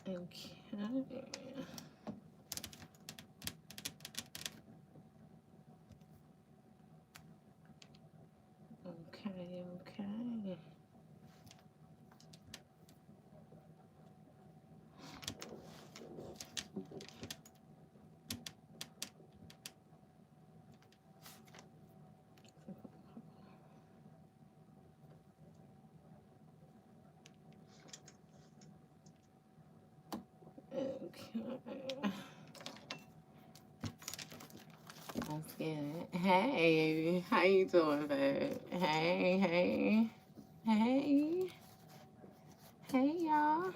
Okay. Okay, okay. Okay. Let's get it. Hey, how you doing, babe? Hey, hey, hey, hey, y'all.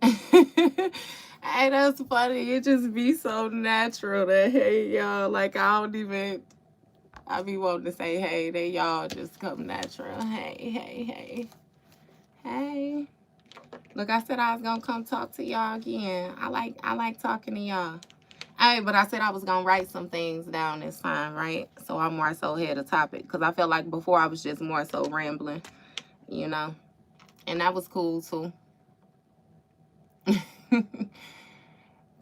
Hey, that's funny. It just be so natural that hey, y'all. Like I don't even. I be wanting to say hey, they y'all just come natural. Hey, hey, hey, hey. Look, I said I was gonna come talk to y'all again. I like talking to y'all. Hey, but I said I was gonna write some things down this time, right? So I'm more so here to topic because I felt like before I was just more so rambling, you know, and that was cool too.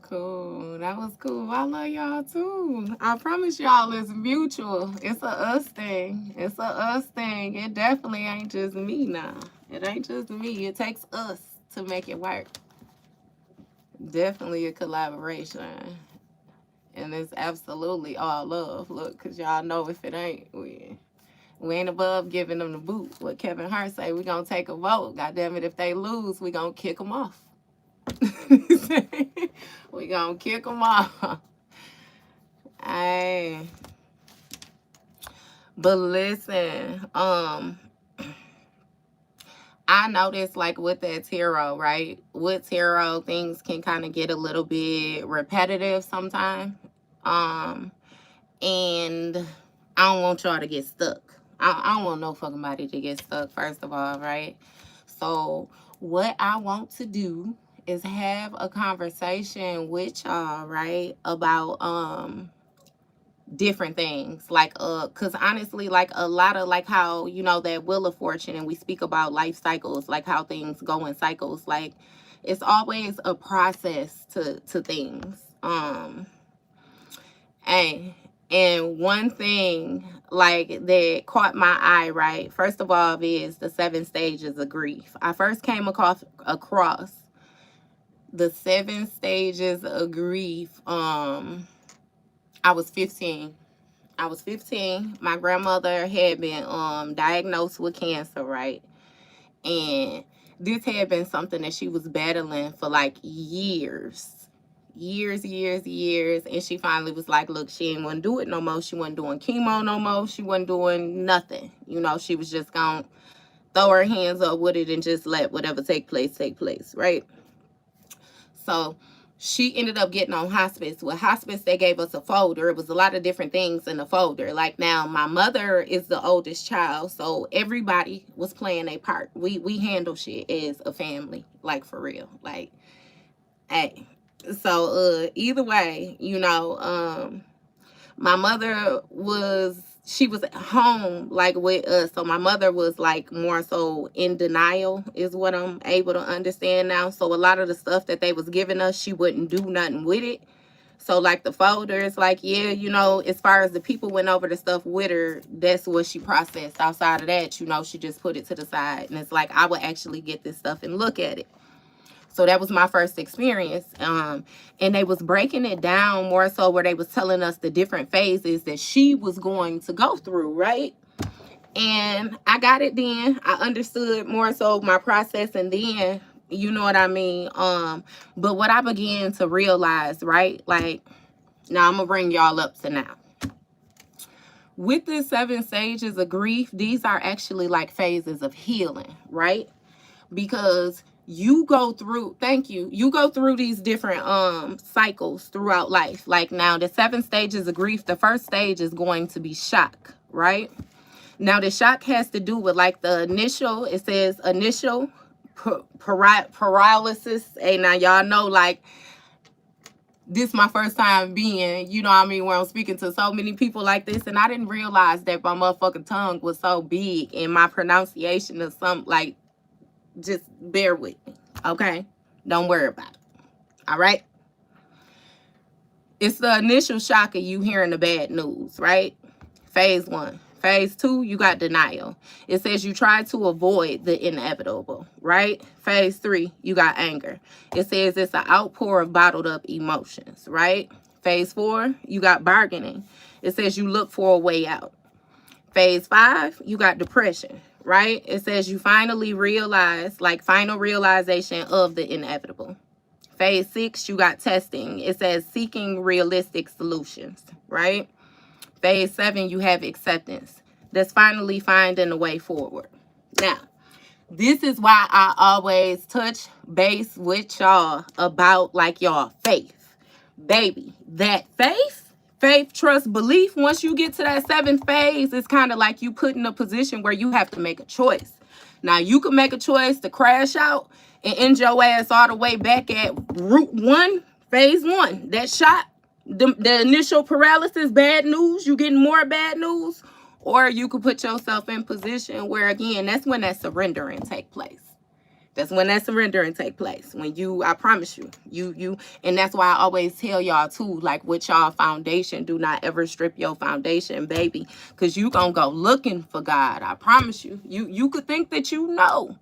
Cool, that was cool. I love y'all too. I promise y'all, it's mutual. It's a us thing. It's a us thing. It definitely ain't just me now. It ain't just me. It takes us to make it work. Definitely a collaboration. And it's absolutely all love. Look, because y'all know if it ain't, we ain't above giving them the boot. What Kevin Hart say, we going to take a vote. God damn it, if they lose, we going to kick them off. We going to kick them off. Hey. But listen, I noticed like with that tarot, right? With tarot, things can kind of get a little bit repetitive sometimes. Um, and I don't want y'all to get stuck. I don't want no fucking body to get stuck, first of all, right? So, what I want to do is have a conversation with y'all, right? About different things like because honestly like a lot of like how you know that wheel of fortune and we speak about life cycles, like how things go in cycles, like it's always a process to things. And one thing like that caught my eye, right, first of all, is the 7 stages of grief. I first came across the 7 stages of grief. I was 15. I was 15. My grandmother had been diagnosed with cancer, right? And this had been something that she was battling for like years. Years, years, years. And she finally was like, look, she ain't want to do it no more. She wasn't doing chemo no more. She wasn't doing nothing. You know, she was just going to throw her hands up with it and just let whatever take place, right? So she ended up getting on hospice. With hospice, they gave us a folder. It was a lot of different things in the folder. Like now, my mother is the oldest child, so everybody was playing a part. We handle shit as a family, like for real. Like, hey. So either way, you know, my mother was she was at home like with us, so my mother was like more so in denial is what I'm able to understand now. So a lot of the stuff that they was giving us, she wouldn't do nothing with it. So like the folders, like, yeah, you know, as far as the people went over the stuff with her, that's what she processed. Outside of that, you know, she just put it to the side. And it's like I would actually get this stuff and look at it. So that was my first experience. And they was breaking it down more so where they was telling us the different phases that she was going to go through, right? And I got it then. I understood more so my process, and then, you know what I mean? But what I began to realize, right? Like, now I'm gonna bring y'all up to now. With the 7 stages of grief, these are actually like phases of healing, right? Because you go through, thank you, you go through these different cycles throughout life. Like now the 7 stages of grief, the first stage is going to be shock, right? Now the shock has to do with like the initial, it says initial paralysis. Hey, now y'all know like this my first time being, you know what I mean, where I'm speaking to so many people like this, and I didn't realize that my motherfucking tongue was so big and my pronunciation of some like Just bear with me, okay? Don't worry about it, all right? It's the initial shock of you hearing the bad news, right? Phase 1. Phase 2, you got denial. It says you try to avoid the inevitable, right? Phase 3, you got anger. It says it's an outpour of bottled up emotions, right? Phase 4, you got bargaining. It says you look for a way out. Phase 5, you got depression, right? It says you finally realize, like final realization of the inevitable. Phase 6, you got testing. It says seeking realistic solutions, right? Phase 7, you have acceptance. That's finally finding a way forward. Now, this is why I always touch base with y'all about like y'all faith. Baby, that faith, trust, belief, once you get to that 7th phase, it's kind of like you put in a position where you have to make a choice. Now, you can make a choice to crash out and end your ass all the way back at route 1, phase 1. That shot, the initial paralysis, bad news, you getting more bad news. Or you could put yourself in position where, again, that's when that surrendering take place. That's when that surrendering take place. When you, I promise you, and that's why I always tell y'all too, like with y'all foundation, do not ever strip your foundation, baby, because you gonna go looking for God. I promise you. You could think that you know.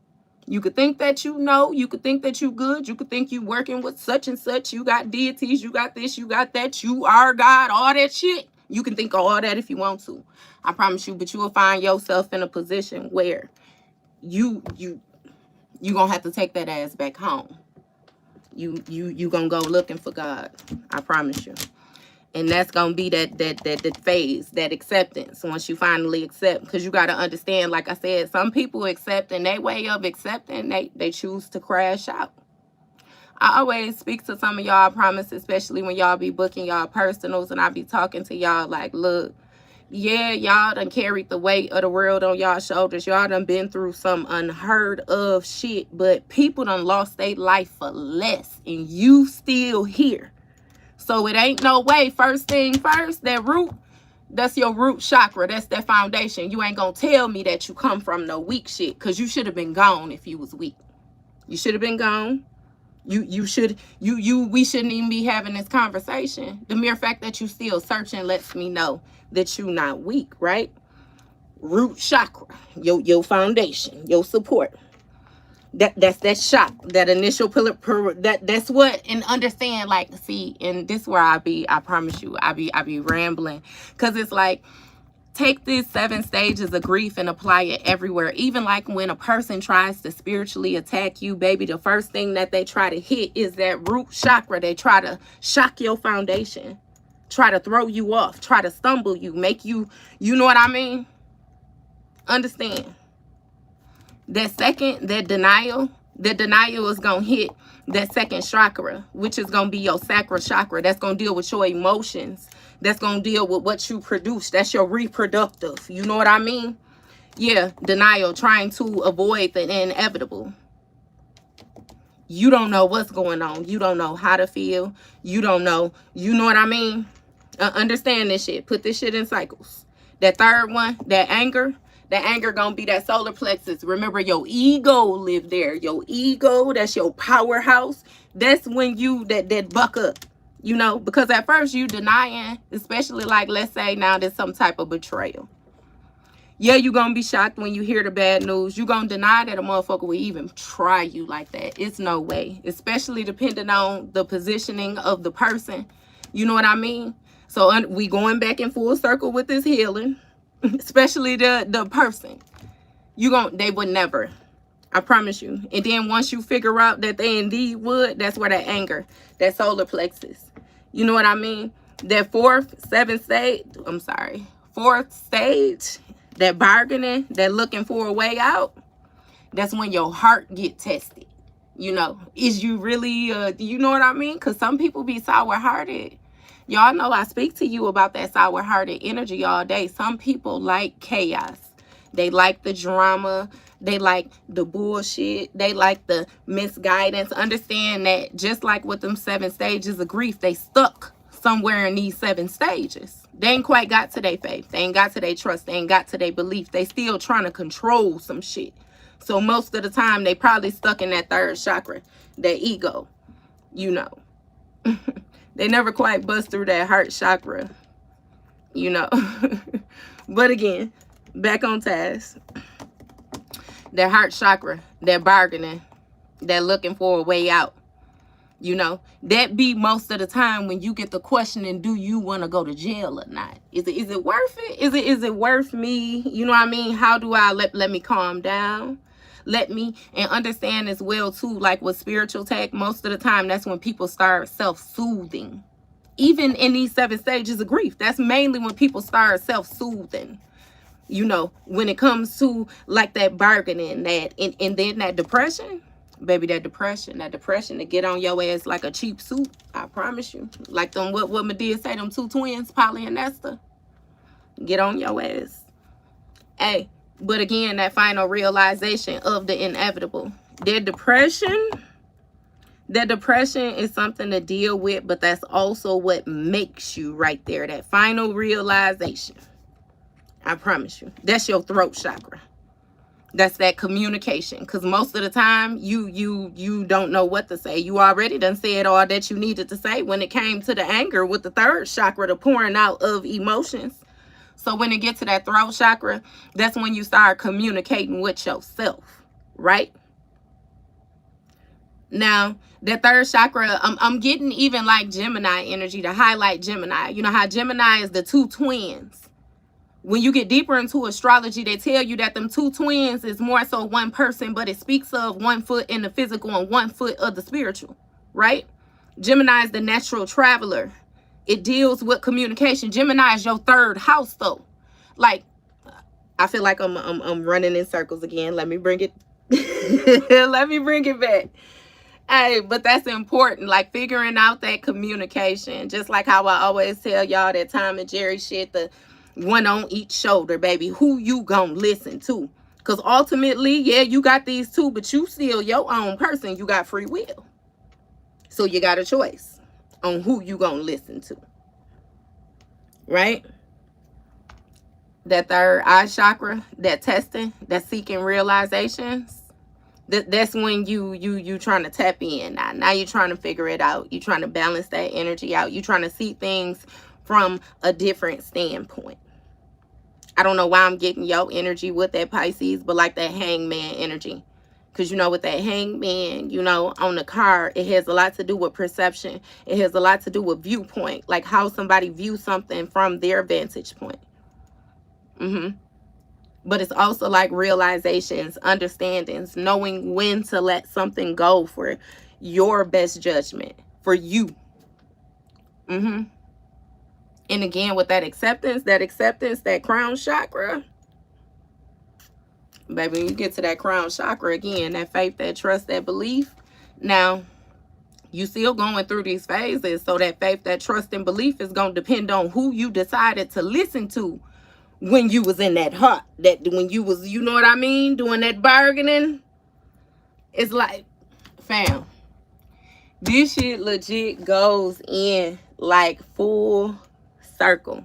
You could think that you know. You could think that you good. You could think you working with such and such. You got deities. You got this. You got that. You are God. All that shit. You can think of all that if you want to. I promise you. But you will find yourself in a position where you gonna have to take that ass back home. You gonna go looking for God. I promise you. And that's gonna be that phase, that acceptance. Once you finally accept, because you gotta understand, like I said, some people accept, and their way of accepting, they choose to crash out. I always speak to some of y'all, I promise, especially when y'all be booking y'all personals, and I be talking to y'all like, look, yeah, y'all done carried the weight of the world on y'all shoulders. Y'all done been through some unheard of shit, but people done lost their life for less, and you still here. So it ain't no way. First thing first, that root, that's your root chakra. That's that foundation. You ain't gonna tell me that you come from no weak shit, because you should have been gone if you was weak. You should have been gone. We shouldn't even be having this conversation. The mere fact that you still searching lets me know that you not weak, right? Root chakra, your foundation, your support. That's that shock, that initial pillar, that's what, and understand, like, see, and this where I promise you, I be rambling, because it's like, take these 7 stages of grief and apply it everywhere. Even like when a person tries to spiritually attack you, baby, the first thing that they try to hit is that root chakra. They try to shock your foundation, try to throw you off, try to stumble you, make you, you know what I mean? Understand. That second, that denial is going to hit that second chakra, which is going to be your sacral chakra. That's going to deal with your emotions. That's going to deal with what you produce. That's your reproductive. You know what I mean? Yeah, denial, trying to avoid the inevitable. You don't know what's going on. You don't know how to feel. You don't know. You know what I mean? Understand this shit. Put this shit in cycles. That third one, that anger gonna be that solar plexus. Remember, your ego live there. Your ego, that's your powerhouse. That's when you that buck up, you know, because at first you denying, especially like, let's say now there's some type of betrayal. Yeah, you gonna be shocked when you hear the bad news. You gonna deny that a motherfucker will even try you like that. It's no way, especially depending on the positioning of the person. You know what I mean? So we going back in full circle with this healing. Especially the person, they would never, I promise you. And then once you figure out that they indeed would, that's where that anger, that solar plexus, you know what I mean? That fourth stage, that bargaining, that looking for a way out, that's when your heart get tested. You know, is you really you know what I mean? Because some people be sour-hearted. Y'all know I speak to you about that sour-hearted energy all day. Some people like chaos. They like the drama. They like the bullshit. They like the misguidance. Understand that just like with them 7 stages of grief, they stuck somewhere in these 7 stages. They ain't quite got to their faith. They ain't got to their trust. They ain't got to their belief. They still trying to control some shit. So most of the time, they probably stuck in that third chakra, that ego, you know. They never quite bust through that heart chakra, you know. But again, back on task. That heart chakra, that bargaining, that looking for a way out, you know, that be most of the time when you get the questioning, do you want to go to jail or not? Is it worth it? Is it worth me? You know what I mean? How do I let me calm down? Let me, and understand as well too, like with spiritual tech, most of the time that's when people start self-soothing. Even in these 7 stages of grief, that's mainly when people start self-soothing. You know, when it comes to like that bargaining, that and then that depression, baby, that depression to get on your ass like a cheap suit. I promise you. Like them, what Medea say, them 2 twins, Polly and Esther. Get on your ass. Hey, but again, that final realization of the inevitable. That depression is something to deal with, but that's also what makes you right there. That final realization. I promise you. That's your throat chakra. That's that communication. Because most of the time, you don't know what to say. You already done said all that you needed to say when it came to the anger with the third chakra, the pouring out of emotions. So when it gets to that throat chakra, that's when you start communicating with yourself, right? Now, that third chakra, I'm getting even like Gemini energy to highlight Gemini. You know how Gemini is the 2 twins. When you get deeper into astrology, they tell you that them 2 twins is more so one person, but it speaks of 1 foot in the physical and 1 foot of the spiritual, right? Gemini is the natural traveler. It deals with communication. Gemini is your 3rd house, though. Like, I feel like I'm running in circles again. Let me bring it. Let me bring it back. Hey, but that's important, like figuring out that communication. Just like how I always tell y'all that Tom and Jerry shit, the one on each shoulder, baby. Who you gonna listen to? Because ultimately, yeah, you got these 2, but you still your own person. You got free will. So you got a choice on who you gonna listen to. Right? That third eye chakra, that testing, that seeking realizations. That's when you trying to tap in. Now you're trying to figure it out. You're trying to balance that energy out. You're trying to see things from a different standpoint. I don't know why I'm getting your energy with that Pisces, but like that hangman energy. Because, you know, with that hangman, you know, on the card, it has a lot to do with perception. It has a lot to do with viewpoint. Like how somebody views something from their vantage point. But it's also like realizations, understandings, knowing when to let something go for your best judgment, for you. And again, with that acceptance, that crown chakra, baby, you get to that crown chakra again, that faith, that trust, that belief. Now, you still going through these phases, so that faith, that trust, and belief is going to depend on who you decided to listen to when you was in that hut, that when you was, you know what I mean, doing that bargaining. It's like, fam, this shit legit goes in like full circle.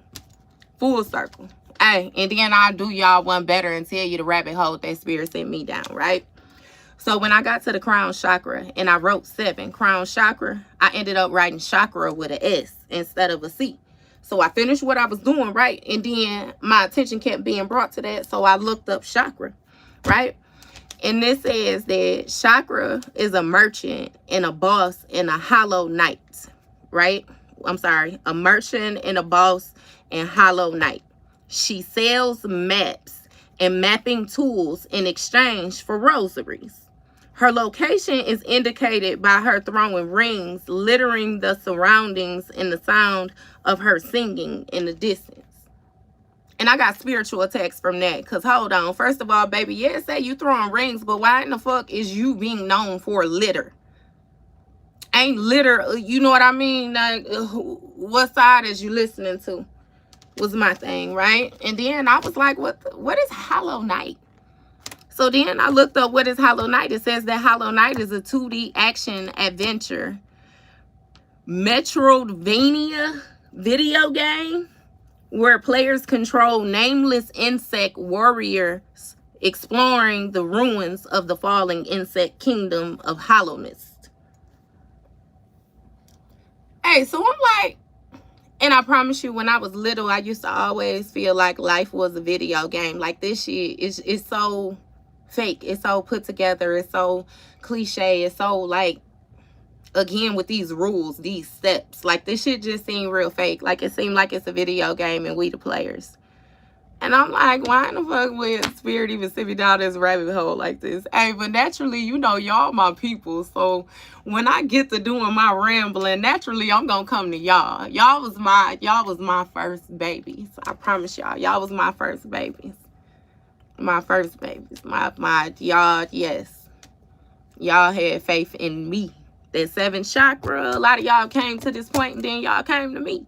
Hey, and then I'll do y'all one better and tell you the rabbit hole that spirit sent me down, right? So when I got to the crown chakra and I wrote 7, crown chakra, I ended up writing chakra with an S instead of a C. So I finished what I was doing, right? And then my attention kept being brought to that. So I looked up chakra, right? And this says that chakra is a merchant and a boss and a hollow knight, right? I'm sorry, a merchant and a boss and hollow knight. She sells maps and mapping tools in exchange for rosaries. Her location is indicated by her throwing rings, littering the surroundings, and the sound of her singing in the distance. And I got spiritual attacks from that. Because hold on. First of all, baby, yeah, say you throwing rings, but why in the fuck is you being known for litter? Ain't litter, you know what I mean? Like, what side is you listening to? Was my thing, right? And then I was like, what is Hollow Knight? So then I looked up what is Hollow Knight. It says that Hollow Knight is a 2D action adventure Metroidvania video game where players control nameless insect warriors exploring the ruins of the falling insect kingdom of hollowness. Hey, so I'm like, and I promise you, when I was little, I used to always feel like life was a video game. Like, this shit is so fake. It's so put together. It's so cliche. It's so, like, again, with these rules, these steps. Like, this shit just seemed real fake. Like, it seemed like it's a video game and we the players. And I'm like, why in the fuck would Spirit even send me down this rabbit hole like this? Hey, but naturally, you know, y'all my people. So when I get to doing my rambling, naturally, I'm going to come to y'all. Y'all was my first babies. I promise y'all. Y'all was my first babies. My first babies. Y'all, yes. Y'all had faith in me. That 7th chakra, a lot of y'all came to this point and then y'all came to me.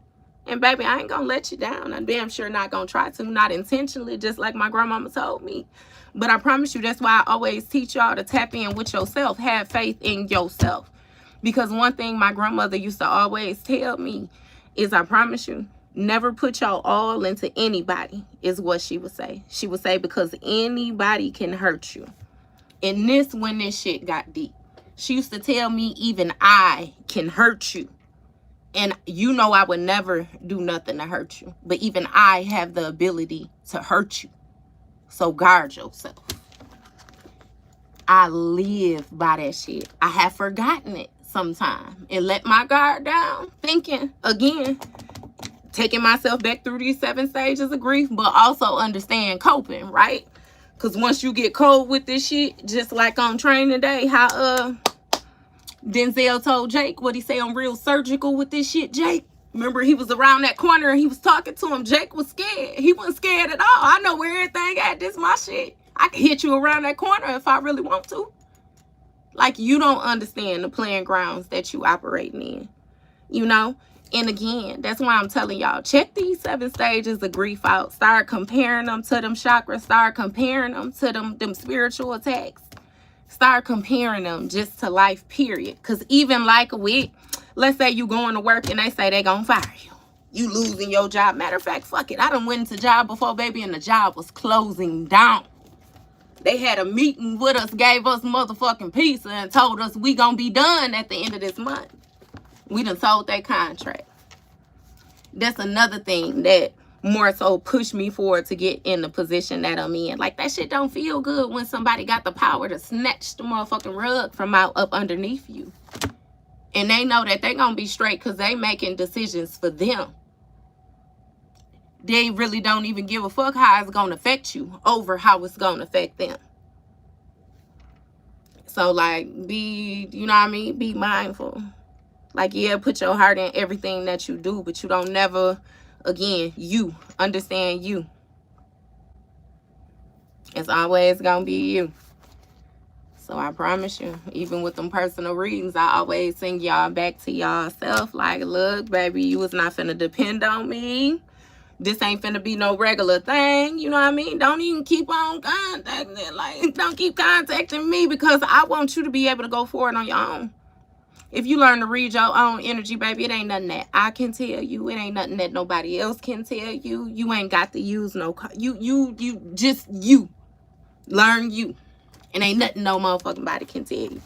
And baby, I ain't gonna let you down. I'm damn sure not gonna try to, not intentionally, just like my grandmama told me. But I promise you, that's why I always teach y'all to tap in with yourself. Have faith in yourself. Because one thing my grandmother used to always tell me is, I promise you, never put y'all all into anybody, is what she would say. She would say, because anybody can hurt you. And this, when this shit got deep, she used to tell me, even I can hurt you. And you know I would never do nothing to hurt you. But even I have the ability to hurt you. So guard yourself. I live by that shit. I have forgotten it sometime and let my guard down. Thinking, again, taking myself back through these 7 stages of grief. But also understand coping, right? Because once you get cold with this shit, just like on Training Day, how Denzel told Jake what he say on Real Surgical with this shit, Jake. Remember, he was around that corner and he was talking to him. Jake was scared. He wasn't scared at all. I know where everything at. This my shit. I can hit you around that corner if I really want to. Like, you don't understand the playing grounds that you operating in. You know? And again, that's why I'm telling y'all, check these 7 stages of grief out. Start comparing them to them chakras. Start comparing them to them spiritual attacks. Start comparing them just to life, period. Because even like with, let's say you going to work and they say they gonna fire you. You losing your job. Matter of fact, fuck it. I done went into job before, baby, and the job was closing down. They had a meeting with us, gave us motherfucking pizza, and told us we gonna be done at the end of this month. We done sold that contract. That's another thing that more so push me forward to get in the position that I'm in. Like, that shit don't feel good when somebody got the power to snatch the motherfucking rug from out up underneath you. And they know that they gonna be straight because they making decisions for them. They really don't even give a fuck how it's gonna affect you over how it's gonna affect them. So, like, you know what I mean? Be mindful. Like, yeah, put your heart in everything that you do, but you don't never... Again, you understand you. It's always gonna be you. So I promise you, even with them personal readings, I always send y'all back to y'all self. Like, look, baby, you was not finna depend on me. This ain't finna be no regular thing. You know what I mean? Don't even keep on contacting. Like, don't keep contacting me, because I want you to be able to go forward on your own. If you learn to read your own energy, baby, it ain't nothing that I can tell you. It ain't nothing that nobody else can tell you. You ain't got to use no... You just you. Learn you. And ain't nothing no motherfucking body can tell you.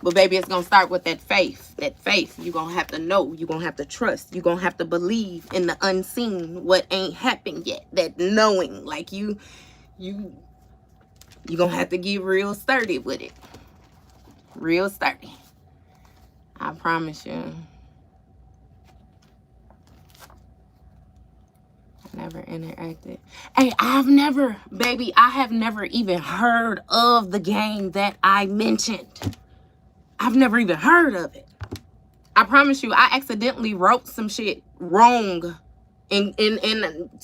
But, baby, it's going to start with that faith. That faith. You're going to have to know. You're going to have to trust. You're going to have to believe in the unseen. What ain't happened yet. That knowing. Like, you're going to have to get real sturdy with it. Real sturdy. I promise you. I never interacted. Hey, I have never even heard of the game that I mentioned. I've never even heard of it. I promise you, I accidentally wrote some shit wrong and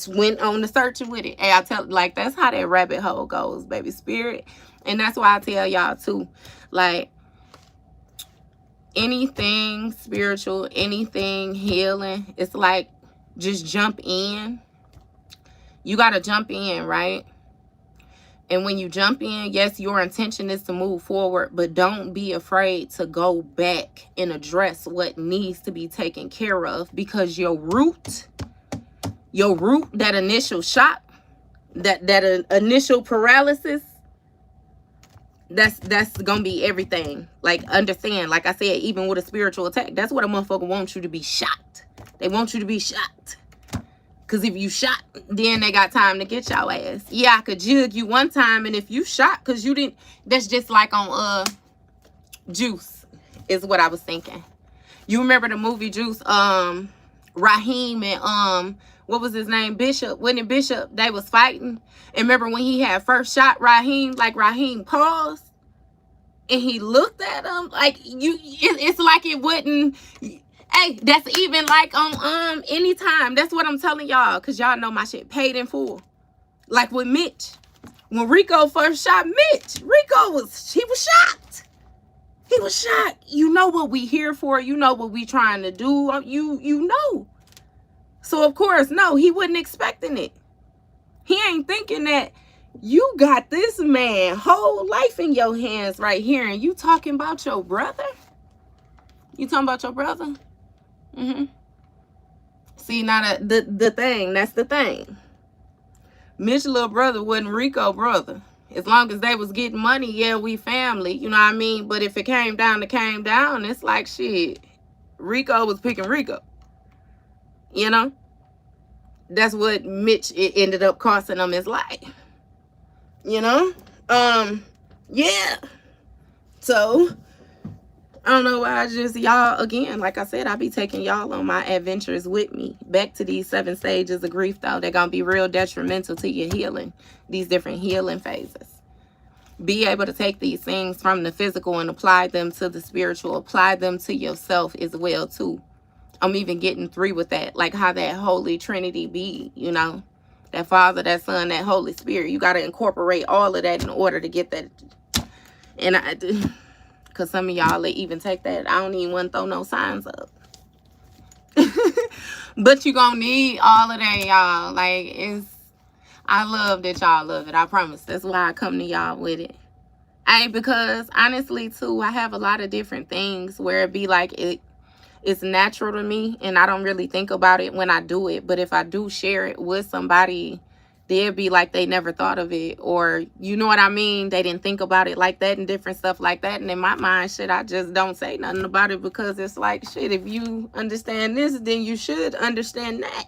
went on the search with it. And I tell, like, that's how that rabbit hole goes, baby. Spirit. And that's why I tell y'all too, like, anything spiritual, anything healing, it's like, just jump in. You got to jump in, right? And when you jump in, yes, your intention is to move forward, but don't be afraid to go back and address what needs to be taken care of, because your root, that initial shot, that initial paralysis, that's gonna be everything. Like, understand, like I said, even with a spiritual attack, that's what a motherfucker wants you to be shot. They want you to be shot. Because if you shot, then they got time to get your ass. Yeah, I could jug you one time, and if you shot because you didn't, that's just like on Juice, is what I was thinking. You remember the movie Juice? Raheem and what was his name? Bishop. Wasn't it Bishop? They was fighting. And remember when he had first shot Raheem, like Raheem paused and he looked at him like it's like it wouldn't. Hey, that's even like on anytime. That's what I'm telling y'all, because y'all know my shit paid in full. Like with Mitch. When Rico first shot Mitch, he was shocked. He was shocked. You know what we here for. You know what we trying to do. You know. So, of course, no, he wasn't expecting it. He ain't thinking that you got this man whole life in your hands right here, and you talking about your brother? You talking about your brother? See, now the thing, that's the thing. Mitch's little brother wasn't Rico brother. As long as they was getting money, yeah, we family, you know what I mean? But if it came down, it's like, shit, Rico was picking Rico. You know? That's what Mitch, it ended up costing him his life. You know? Yeah. So, I don't know why y'all, again, like I said, I be taking y'all on my adventures with me. Back to these 7 stages of grief, though. They're going to be real detrimental to your healing. These different healing phases. Be able to take these things from the physical and apply them to the spiritual. Apply them to yourself as well, too. I'm even getting 3 with that. Like how that Holy Trinity be, you know. That Father, that Son, that Holy Spirit. You got to incorporate all of that in order to get that. And I do. Because some of y'all even take that. I don't even want to throw no signs up. But you going to need all of that, y'all. Like, I love that y'all love it. I promise. That's why I come to y'all with it. Because honestly, too, I have a lot of different things where it be like it's natural to me. And I don't really think about it when I do it. But if I do share it with somebody, they'll be like they never thought of it, or you know what I mean, they didn't think about it like that and different stuff like that. And in my mind, shit, I just don't say nothing about it, because it's like, shit, if you understand this, then you should understand that.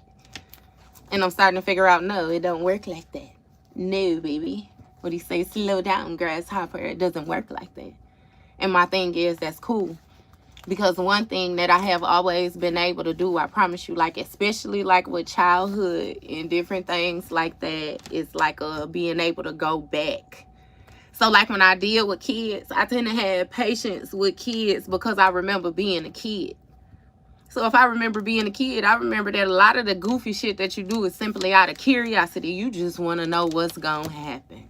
And I'm starting to figure out, no, it don't work like that. No, baby. What he say, slow down, grasshopper. It doesn't work like that. And my thing is, that's cool. Because one thing that I have always been able to do, I promise you, like, especially like with childhood and different things like that, is like being able to go back. So like when I deal with kids, I tend to have patience with kids because I remember being a kid. So if I remember being a kid, I remember that a lot of the goofy shit that you do is simply out of curiosity. You just want to know what's going to happen.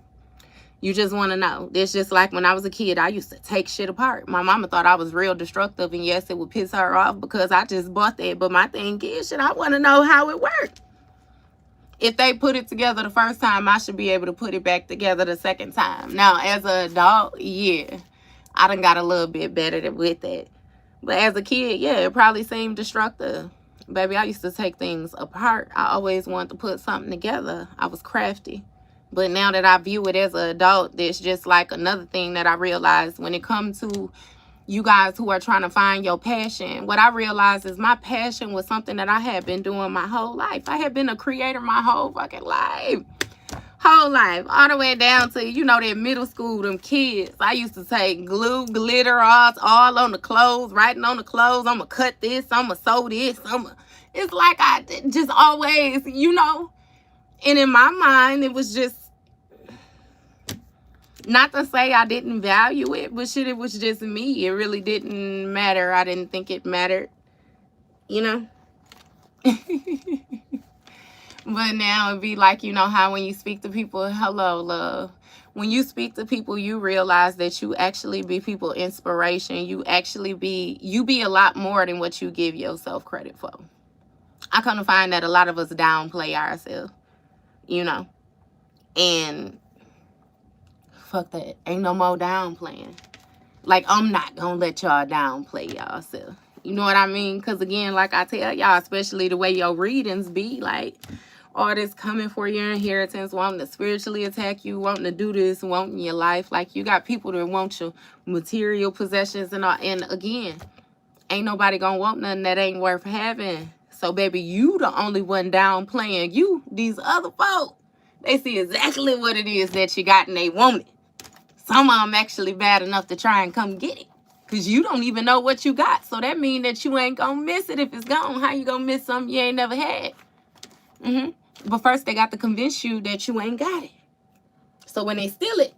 You just want to know. It's just like when I was a kid, I used to take shit apart. My mama thought I was real destructive, and yes, it would piss her off because I just bought that. But my thing is, shit, I want to know how it worked. If they put it together the first time, I should be able to put it back together the second time. Now, as an adult, yeah, I done got a little bit better with that. But as a kid, yeah, it probably seemed destructive. Baby, I used to take things apart. I always wanted to put something together. I was crafty. But now that I view it as an adult, it's just like another thing that I realized when it comes to you guys who are trying to find your passion. What I realized is my passion was something that I had been doing my whole life. I had been a creator my whole fucking life. Whole life. All the way down to, you know, that middle school, them kids. I used to take glue, glitter, all on the clothes, writing on the clothes. I'm going to cut this. I'm going to sew this. It's like I just always, you know. And in my mind, it was just, not to say I didn't value it, but shit, it was just me. It really didn't matter. I didn't think it mattered, you know. But now it'd be like, you know how when you speak to people, hello, love. When you speak to people, you realize that you actually be people inspiration. You be a lot more than what you give yourself credit for. I come to find that a lot of us downplay ourselves. You know, and fuck that. Ain't no more downplaying. Like, I'm not gonna let y'all downplay y'all self. You know what I mean? Because again, like I tell y'all, especially the way your readings be, like, all this coming for your inheritance, wanting to spiritually attack you, wanting to do this, wanting your life. Like, you got people that want your material possessions and all. And again, ain't nobody gonna want nothing that ain't worth having. So, baby, you the only one downplaying you. These other folk, they see exactly what it is that you got and they want it. Some of them actually bad enough to try and come get it. Because you don't even know what you got. So that means that you ain't gonna miss it if it's gone. How you gonna miss something you ain't never had? But first, they got to convince you that you ain't got it. So when they steal it,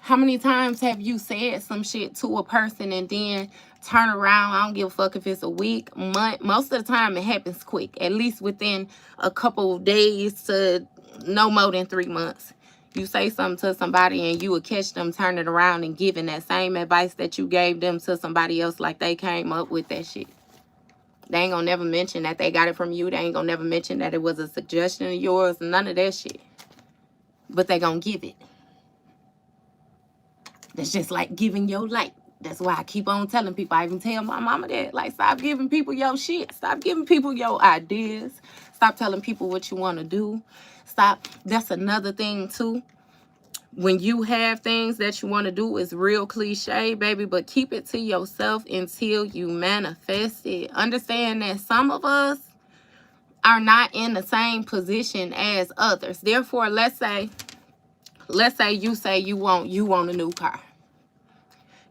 how many times have you said some shit to a person and then turn around? I don't give a fuck if it's a week, month. Most of the time, it happens quick. At least within a couple of days to no more than 3 months. You say something to somebody and you will catch them turning around and giving that same advice that you gave them to somebody else, like they came up with that shit. They ain't gonna never mention that they got it from you. They ain't gonna never mention that it was a suggestion of yours. None of that shit. But they gonna give it. That's just like giving your light. That's why I keep on telling people. I even tell my mama that. Like, stop giving people your shit. Stop giving people your ideas. Stop telling people what you want to do. Stop. That's another thing, too. When you have things that you want to do, it's real cliche, baby, but keep it to yourself until you manifest it. Understand that some of us are not in the same position as others. Therefore, let's say you say you want a new car.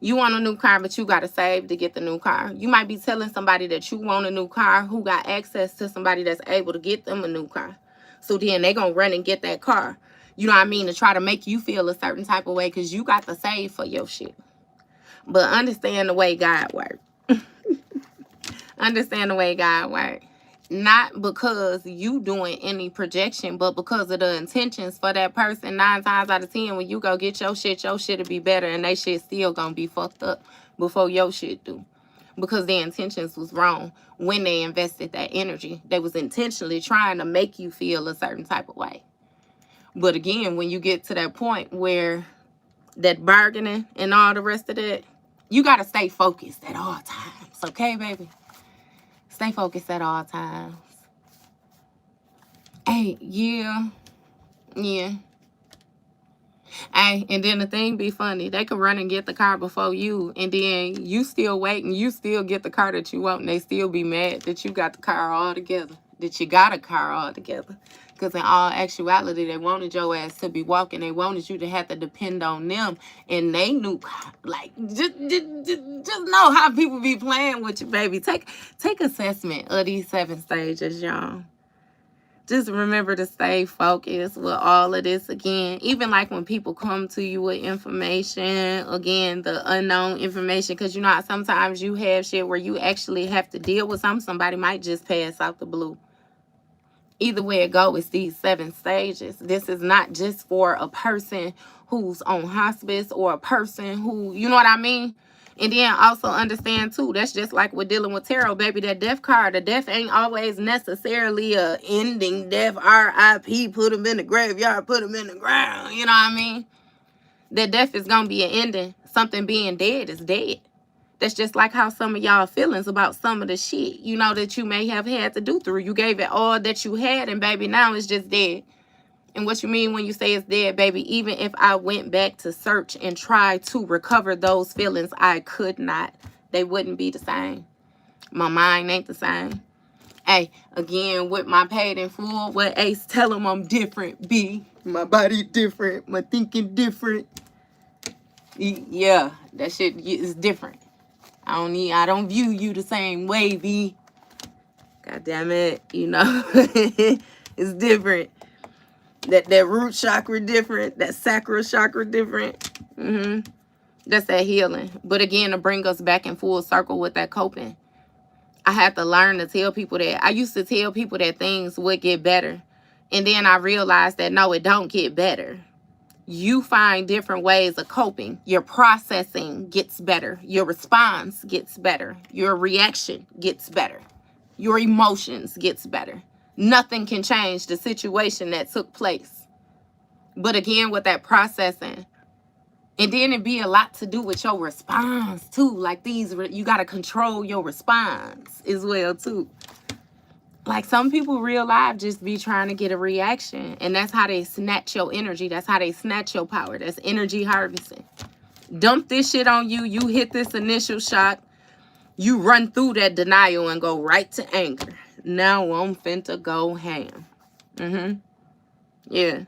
You want a new car, but you got to save to get the new car. You might be telling somebody that you want a new car who got access to somebody that's able to get them a new car. So then they going to run and get that car. You know what I mean? To try to make you feel a certain type of way because you got to save for your shit. But understand the way God works. Understand the way God works. Not because you doing any projection, but because of the intentions for that person. 9 times out of 10, when you go get your shit will be better, and they shit still gonna be fucked up before your shit do. Because their intentions was wrong when they invested that energy. They was intentionally trying to make you feel a certain type of way. But again, when you get to that point where that bargaining and all the rest of that, you gotta stay focused at all times. Okay, baby? Stay focused at all times. Hey, yeah. Hey, and then the thing be funny. They can run and get the car before you, and then you still wait and you still get the car that you want, and they still be mad that you got the car all together. That you got a car all together. Because in all actuality, they wanted your ass to be walking. They wanted you to have to depend on them. And they knew, like, just know how people be playing with you, baby. Take assessment of these 7 stages, y'all. Just remember to stay focused with all of this. Again, even like when people come to you with information, again, the unknown information, because you know how sometimes you have shit where you actually have to deal with somebody might just pass out the blue. Either way it go, it's these 7 stages. This is not just for a person who's on hospice or a person who, you know what I mean? And then also understand, too, that's just like we're dealing with tarot, baby. That death card, the death ain't always necessarily a ending death, R.I.P., put them in the graveyard, put them in the ground. You know what I mean? That death is going to be an ending. Something being dead is dead. That's just like how some of y'all feelings about some of the shit, you know, that you may have had to do through. You gave it all that you had, and baby, now it's just dead. And what you mean when you say it's dead, baby, even if I went back to search and try to recover those feelings, I could not. They wouldn't be the same. My mind ain't the same. Hey, again, with my paid in full, what Ace tell them I'm different, B. My body different, my thinking different. Yeah, that shit is different. I don't view you the same way, V. God damn it, you know. It's different. That root chakra different. That sacral chakra different. That's that healing. But again, to bring us back in full circle with that coping, I had to learn to tell people that. I used to tell people that things would get better. And then I realized that, no, it don't get better. You find different ways of coping. Your processing gets better. Your response gets better. Your reaction gets better. Your emotions gets better. Nothing can change the situation that took place. But again, with that processing, And then it be a lot to do with your response too. Like you got to control your response as well too. Like some people real life just be trying to get a reaction. And that's how they snatch your energy. That's how they snatch your power. That's energy harvesting. Dump this shit on you. You hit this initial shock. You run through that denial and go right to anger. Now I'm finna go ham. Yeah.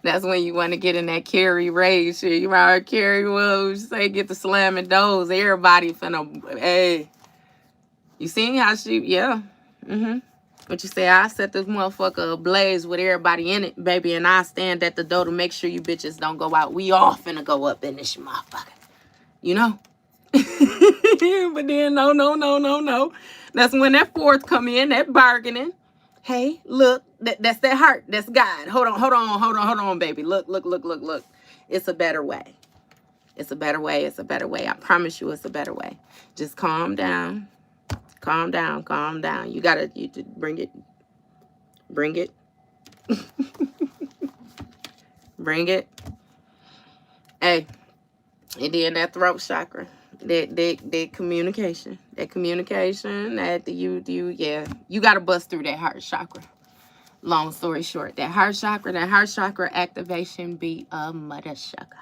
That's when you want to get in that Carrie rage shit. You remember Carrie was say get the slamming doors. Everybody finna, hey. You seen how she, yeah. But you say, I set this motherfucker ablaze with everybody in it, baby, and I stand at the door to make sure you bitches don't go out. We all finna go up in this motherfucker. You know? But then, no. That's when that fourth come in, that bargaining. Hey, look, that's that heart. That's God. Hold on, baby. Look. It's a better way. It's a better way. It's a better way. I promise you it's a better way. Just calm down. Calm down. You bring it. Bring it. Bring it. Hey, and then that throat chakra. That communication. You gotta bust through that heart chakra. Long story short, that heart chakra activation be a mother sucker.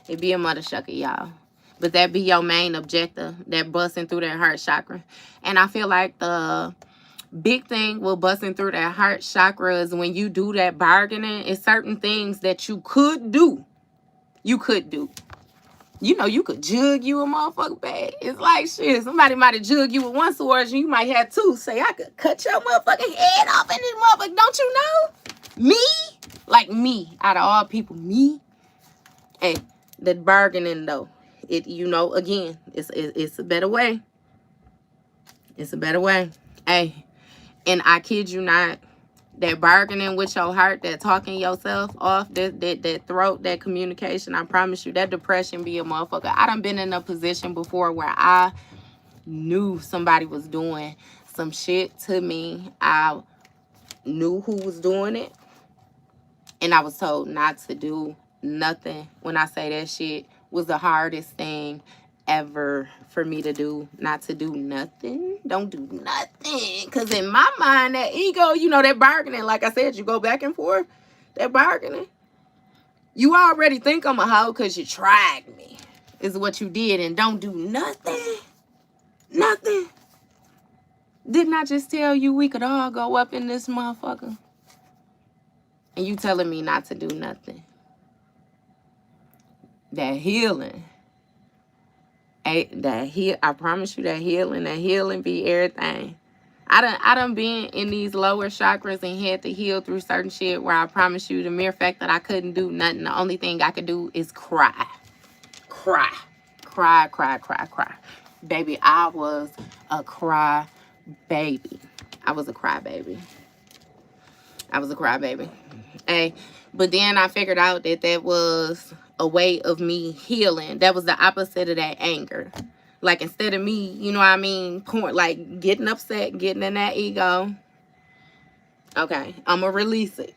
It be a mother sucker, y'all. But that be your main objective, that busting through that heart chakra. And I feel like the big thing with busting through that heart chakra is when you do that bargaining, it's certain things that you could do. You could jug you a motherfucker bag. It's like shit. Somebody might have jugged you with one sword and you might have two. Say, I could cut your motherfucking head off in this motherfucker. Don't you know? Me? Like me. Out of all people, me? Hey, that bargaining though. Again, it's a better way. It's a better way. Hey, and I kid you not, that bargaining with your heart, that talking yourself off, that throat, that communication, I promise you, that depression be a motherfucker. I done been in a position before where I knew somebody was doing some shit to me. I knew who was doing it. And I was told not to do nothing. When I say that shit was the hardest thing ever for me to do, not to do nothing. Don't do nothing. Because in my mind, that ego, that bargaining, like I said, you go back and forth, that bargaining. You already think I'm a hoe because you tried me, is what you did, and don't do nothing. Nothing. Didn't I just tell you we could all go up in this motherfucker? And you telling me not to do nothing. That healing. I promise you that healing be everything. I done been in these lower chakras and had to heal through certain shit where I promise you the mere fact that I couldn't do nothing, the only thing I could do is cry. Cry. Baby, I was a cry baby. Hey, but then I figured out that was a way of me healing. That was the opposite of that anger. Like, instead of me, like getting upset, getting in that ego, okay, I'm going to release it.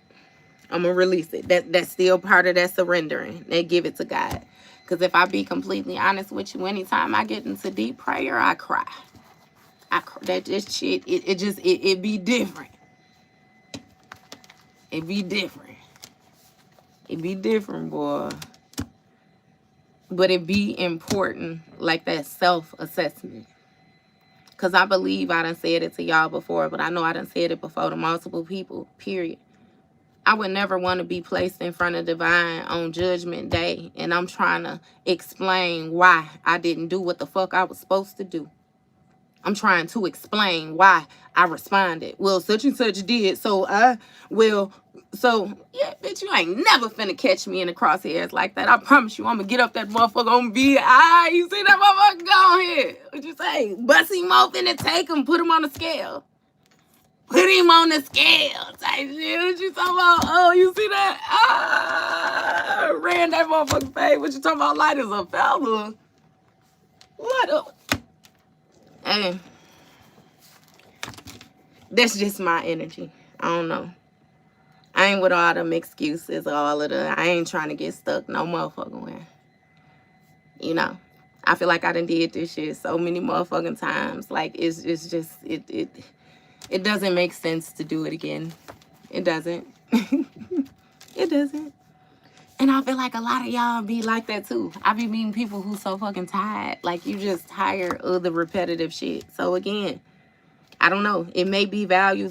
That's still part of that surrendering. And give it to God. Because if I be completely honest with you, anytime I get into deep prayer, I cry. That just shit, it be different. It be different, boy. But it be important, like that self-assessment. Because I believe I done said it to y'all before, but I know I done said it before to multiple people, period. I would never want to be placed in front of divine on judgment day, and I'm trying to explain why I didn't do what the fuck I was supposed to do. I'm trying to explain why I responded. Well, such and such did, so yeah, bitch, you ain't never finna catch me in the crosshairs like that. I promise you, I'm gonna get up that motherfucker on you see that motherfucker go ahead. What you say? Bust him open and take him, put him on the scale. Put him on the scale type shit. What you talking about? Oh, you see that? Ran that motherfucker face. What you talking about? Light as a feather. What up? Hey, that's just my energy. I don't know. I ain't with all them excuses, all of the, I ain't trying to get stuck no motherfucking way. You know, I feel like I done did this shit so many motherfucking times. Like, it's just, it doesn't make sense to do it again. It doesn't. It doesn't. And I feel like a lot of y'all be like that too. I be meeting people who so fucking tired. Like, you just tired of the repetitive shit. So again, I don't know. It may be valuable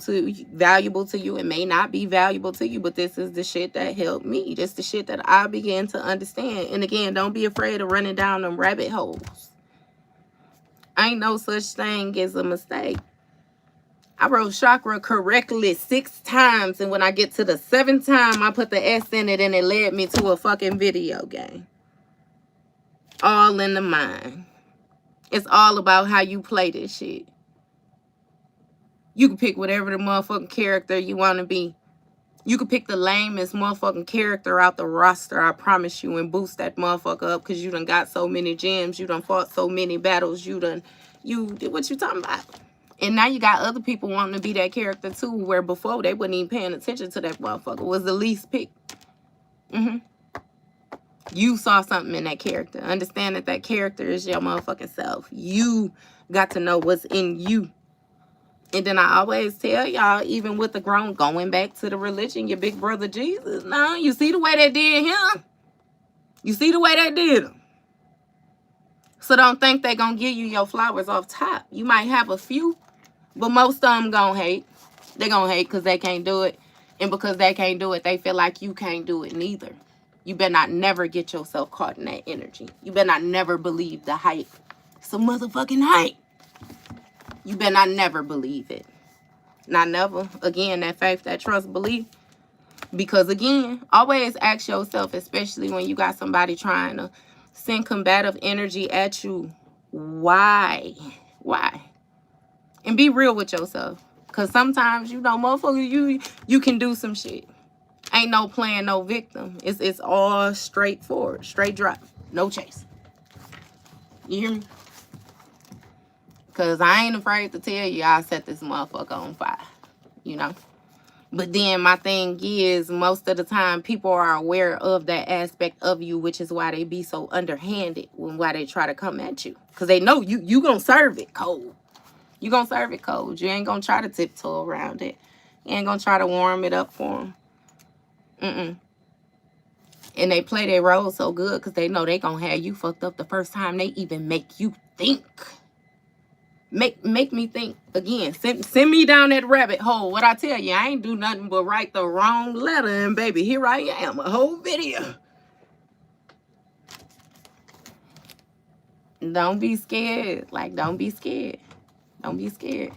to you. It may not be valuable to you. But this is the shit that helped me. This the shit that I began to understand. And again, don't be afraid of running down them rabbit holes. Ain't no such thing as a mistake. I wrote chakra correctly 6 times. And when I get to the 7th time, I put the S in it. And it led me to a fucking video game. All in the mind. It's all about how you play this shit. You can pick whatever the motherfucking character you want to be. You can pick the lamest motherfucking character out the roster, I promise you, and boost that motherfucker up because you done got so many gems. You done fought so many battles. You did what you talking about. And now you got other people wanting to be that character too, where before they wasn't even paying attention to that motherfucker. Was the least pick. You saw something in that character. Understand that that character is your motherfucking self. You got to know what's in you. And then I always tell y'all, even with the grown, going back to the religion, your big brother Jesus. Now, you see the way they did him? You see the way they did him? So don't think they gonna give you your flowers off top. You might have a few, but most of them gonna hate. They gonna hate because they can't do it. And because they can't do it, they feel like you can't do it neither. You better not never get yourself caught in that energy. You better not never believe the hype. It's a motherfucking hype. You better not never believe it. Not never. Again, that faith, that trust, belief. Because again, always ask yourself, especially when you got somebody trying to send combative energy at you, why? Why? And be real with yourself. Because sometimes, you know, motherfucker, you can do some shit. Ain't no playing no victim. It's all straightforward. Straight drop. No chase. You hear me? Because I ain't afraid to tell you I'll set this motherfucker on fire. You know? But then my thing is, most of the time, people are aware of that aspect of you, which is why they be so underhanded when why they try to come at you. Because they know you going to serve it cold. You going to serve it cold. You ain't going to try to tiptoe around it. You ain't going to try to warm it up for them. And they play their role so good because they know they going to have you fucked up the first time they even make you think. Make me think again. Send me down that rabbit hole. What I tell you, I ain't do nothing but write the wrong letter, and baby, here I am, a whole video. Don't be scared. Like, don't be scared. Don't be scared.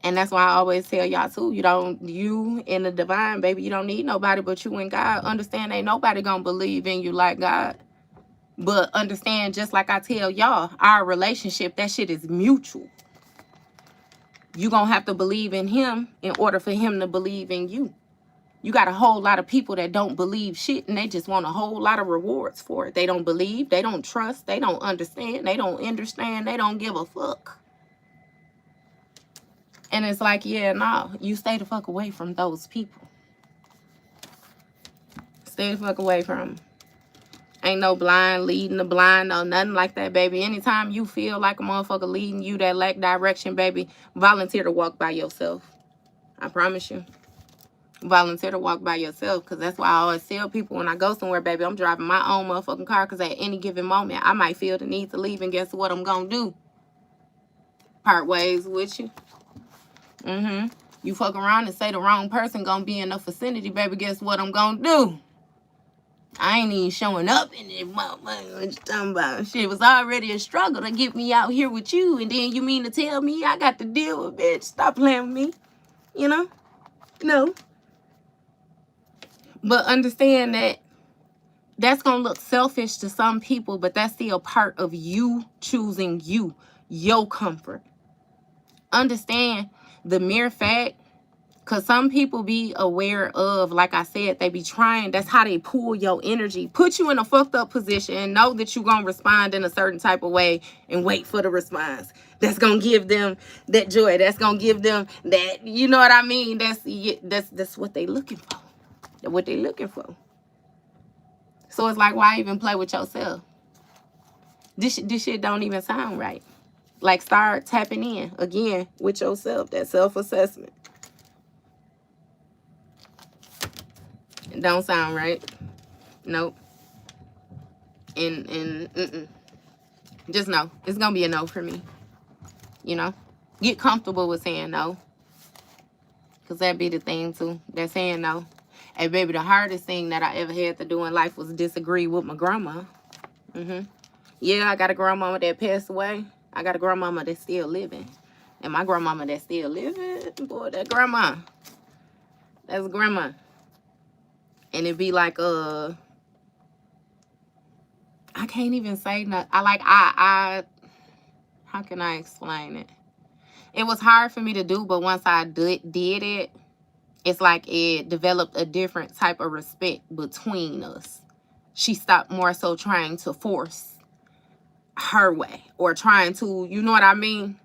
And that's why I always tell y'all too, you in the divine, baby, you don't need nobody but you and God. Understand, ain't nobody gonna believe in you like God. But understand, just like I tell y'all, our relationship, that shit is mutual. You gonna have to believe in him in order for him to believe in you. You got a whole lot of people that don't believe shit, and they just want a whole lot of rewards for it. They don't believe, they don't trust, they don't understand, they don't give a fuck. And it's like, yeah, no, you stay the fuck away from those people. Stay the fuck away from them. Ain't no blind leading the blind, no nothing like that, baby. Anytime you feel like a motherfucker leading you that lack direction, baby, volunteer to walk by yourself. I promise you. Volunteer to walk by yourself, because that's why I always tell people when I go somewhere, baby, I'm driving my own motherfucking car, because at any given moment, I might feel the need to leave, and guess what I'm going to do? Part ways with you. You fuck around and say the wrong person going to be in the vicinity, baby, guess what I'm going to do? I ain't even showing up in it, motherfucker. What you talking about? Shit, it was already a struggle to get me out here with you, and then you mean to tell me I got to deal with, bitch? Stop playing with me. You know? No. But understand that that's going to look selfish to some people, but that's still part of you choosing you, your comfort. Understand the mere fact Because some people be aware of, like I said, they be trying. That's how they pull your energy. Put you in a fucked up position and know that you're going to respond in a certain type of way and wait for the response. That's going to give them that joy. That's going to give them that, you know what I mean? That's what they looking for. That's what they looking for. So it's like, why even play with yourself? This shit don't even sound right. Like, start tapping in again with yourself. That self-assessment. It don't sound right. Nope. And just no. It's gonna be a no for me. You know? Get comfortable with saying no. Because that be the thing too. That saying no. Hey baby, the hardest thing that I ever had to do in life was disagree with my grandma. Yeah, I got a grandmama that passed away. I got a grandmama that's still living. And my grandmama that's still living, boy, that grandma. That's grandma. And it be like, I can't even say nothing. I how can I explain it? It was hard for me to do, but once I did it, it's like it developed a different type of respect between us. She stopped more so trying to force her way or trying to, you know what I mean?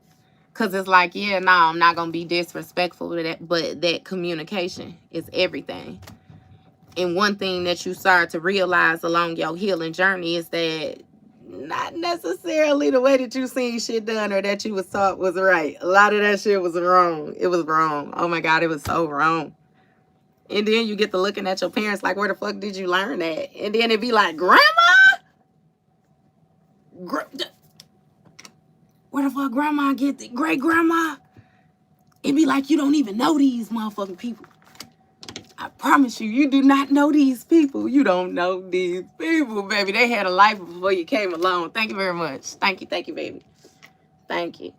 Because it's like, yeah, no, I'm not going to be disrespectful to that, but that communication is everything. And one thing that you start to realize along your healing journey is that not necessarily the way that you seen shit done or that you was taught was right. A lot of that shit was wrong. It was wrong. Oh my God, it was so wrong. And then you get to looking at your parents like, where the fuck did you learn that? And then it be like, Grandma? Where the fuck grandma get the great grandma? It be like you don't even know these motherfucking people. I promise you, you do not know these people. You don't know these people, baby. They had a life before you came along. Thank you very much. Thank you, baby. Thank you.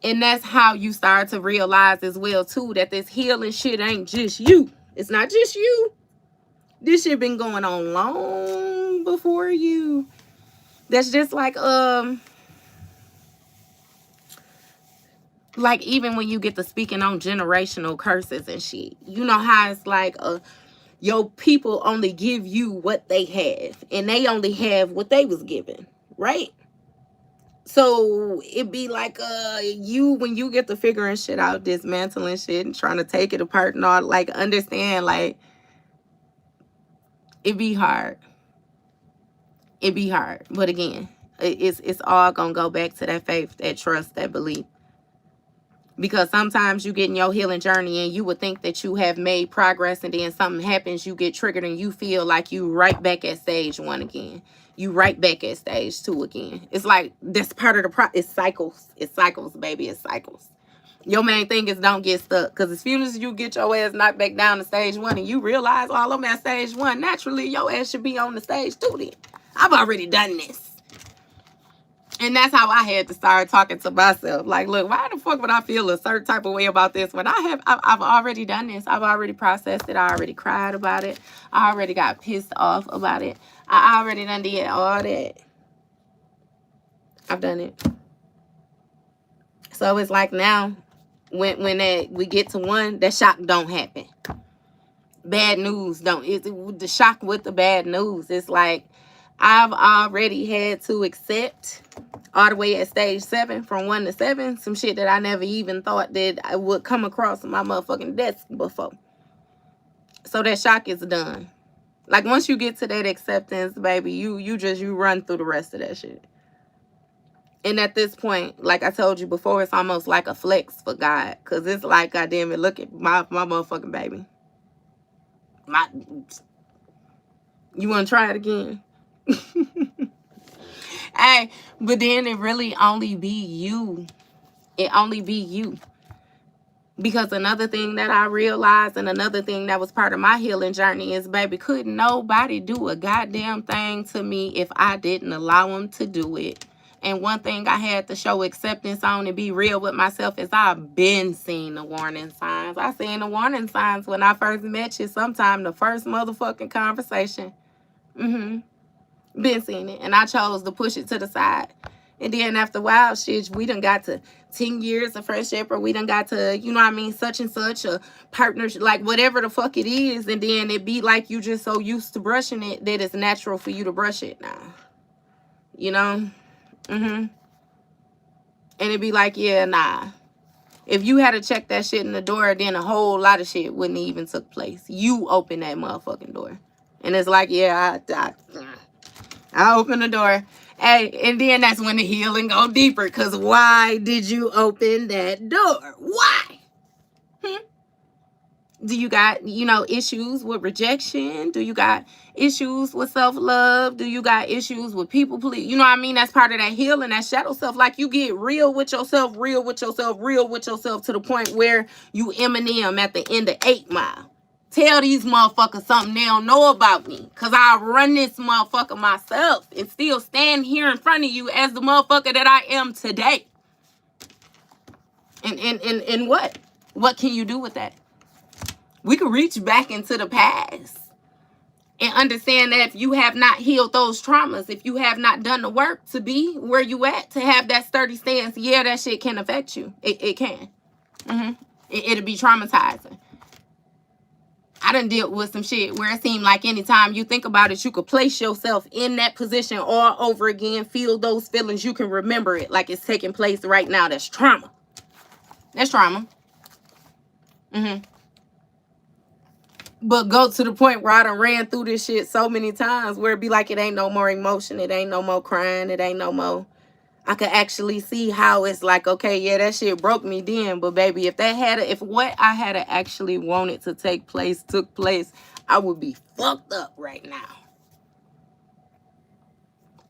And that's how you start to realize as well, too, that this healing shit ain't just you. It's not just you. This shit been going on long before you. That's just like even when you get to speaking on generational curses and shit, you know how it's like your people only give you what they have and they only have what they was given, right? So it be like when you get to figuring shit out, dismantling shit and trying to take it apart and all, like, understand, like, it be hard. It be hard, but again, it's all gonna go back to that faith, that trust, that belief. Because sometimes you get in your healing journey and you would think that you have made progress, and then something happens, you get triggered, and you feel like you right back at stage 1 again. You right back at stage 2 again. It's like that's part of the it's cycles. It's cycles, baby. It's cycles. Your main thing is don't get stuck. Because as soon as you get your ass knocked back down to stage 1 and you realize all I'm at stage 1, naturally your ass should be on the stage 2 then. I've already done this. And that's how I had to start talking to myself. Like, look, why the fuck would I feel a certain type of way about this when I've already done this? I've already processed it. I already cried about it. I already got pissed off about it. I already done did all that. I've done it. So it's like now, when we get to 1, that shock don't happen. Bad news don't. It's the shock with the bad news. It's like I've already had to accept all the way at stage 7, from 1 to 7, some shit that I never even thought that I would come across my motherfucking desk before. So that shock is done. Like, once you get to that acceptance, baby, you run through the rest of that shit. And at this point, like I told you before, it's almost like a flex for God. Because it's like, goddamn it, look at my motherfucking baby. You want to try it again? Hey, but then it really only be you. It only be you. Because another thing that I realized, and another thing that was part of my healing journey, is, baby, couldn't nobody do a goddamn thing to me if I didn't allow them to do it. And one thing I had to show acceptance on and be real with myself is I've been seeing the warning signs. I seen the warning signs when I first met you, sometime the first motherfucking conversation. Been seeing it. And I chose to push it to the side. And then after a while, shit, we done got to 10 years of friendship, or we done got to, you know what I mean, such and such a partnership, like whatever the fuck it is. And then it be like you just so used to brushing it that it's natural for you to brush it now. You know? Mm-hmm. And it be like, yeah, nah. If you had to check that shit in the door, then a whole lot of shit wouldn't even took place. You open that motherfucking door. And it's like, yeah, I open the door. Hey, and then that's when the healing go deeper. Because why did you open that door? Why? Do you got, issues with rejection? Do you got issues with self-love? Do you got issues with people please? You know what I mean? That's part of that healing, that shadow self. Like, you get real with yourself, real with yourself, real with yourself, to the point where you Eminem at the end of 8 Mile. Tell these motherfuckers something they don't know about me. Because I run this motherfucker myself and still stand here in front of you as the motherfucker that I am today. And what? What can you do with that? We can reach back into the past and understand that if you have not healed those traumas, if you have not done the work to be where you at, to have that sturdy stance, yeah, that shit can affect you. It can. It'll be traumatizing. I done dealt with some shit where it seemed like anytime you think about it, you could place yourself in that position all over again, feel those feelings, you can remember it like it's taking place right now. That's trauma. That's trauma. But go to the point where I done ran through this shit so many times where it be like it ain't no more emotion, it ain't no more crying, it ain't no more. I could actually see how it's like, okay, yeah, that shit broke me then, but baby, if what I had actually wanted to take place took place, I would be fucked up right now.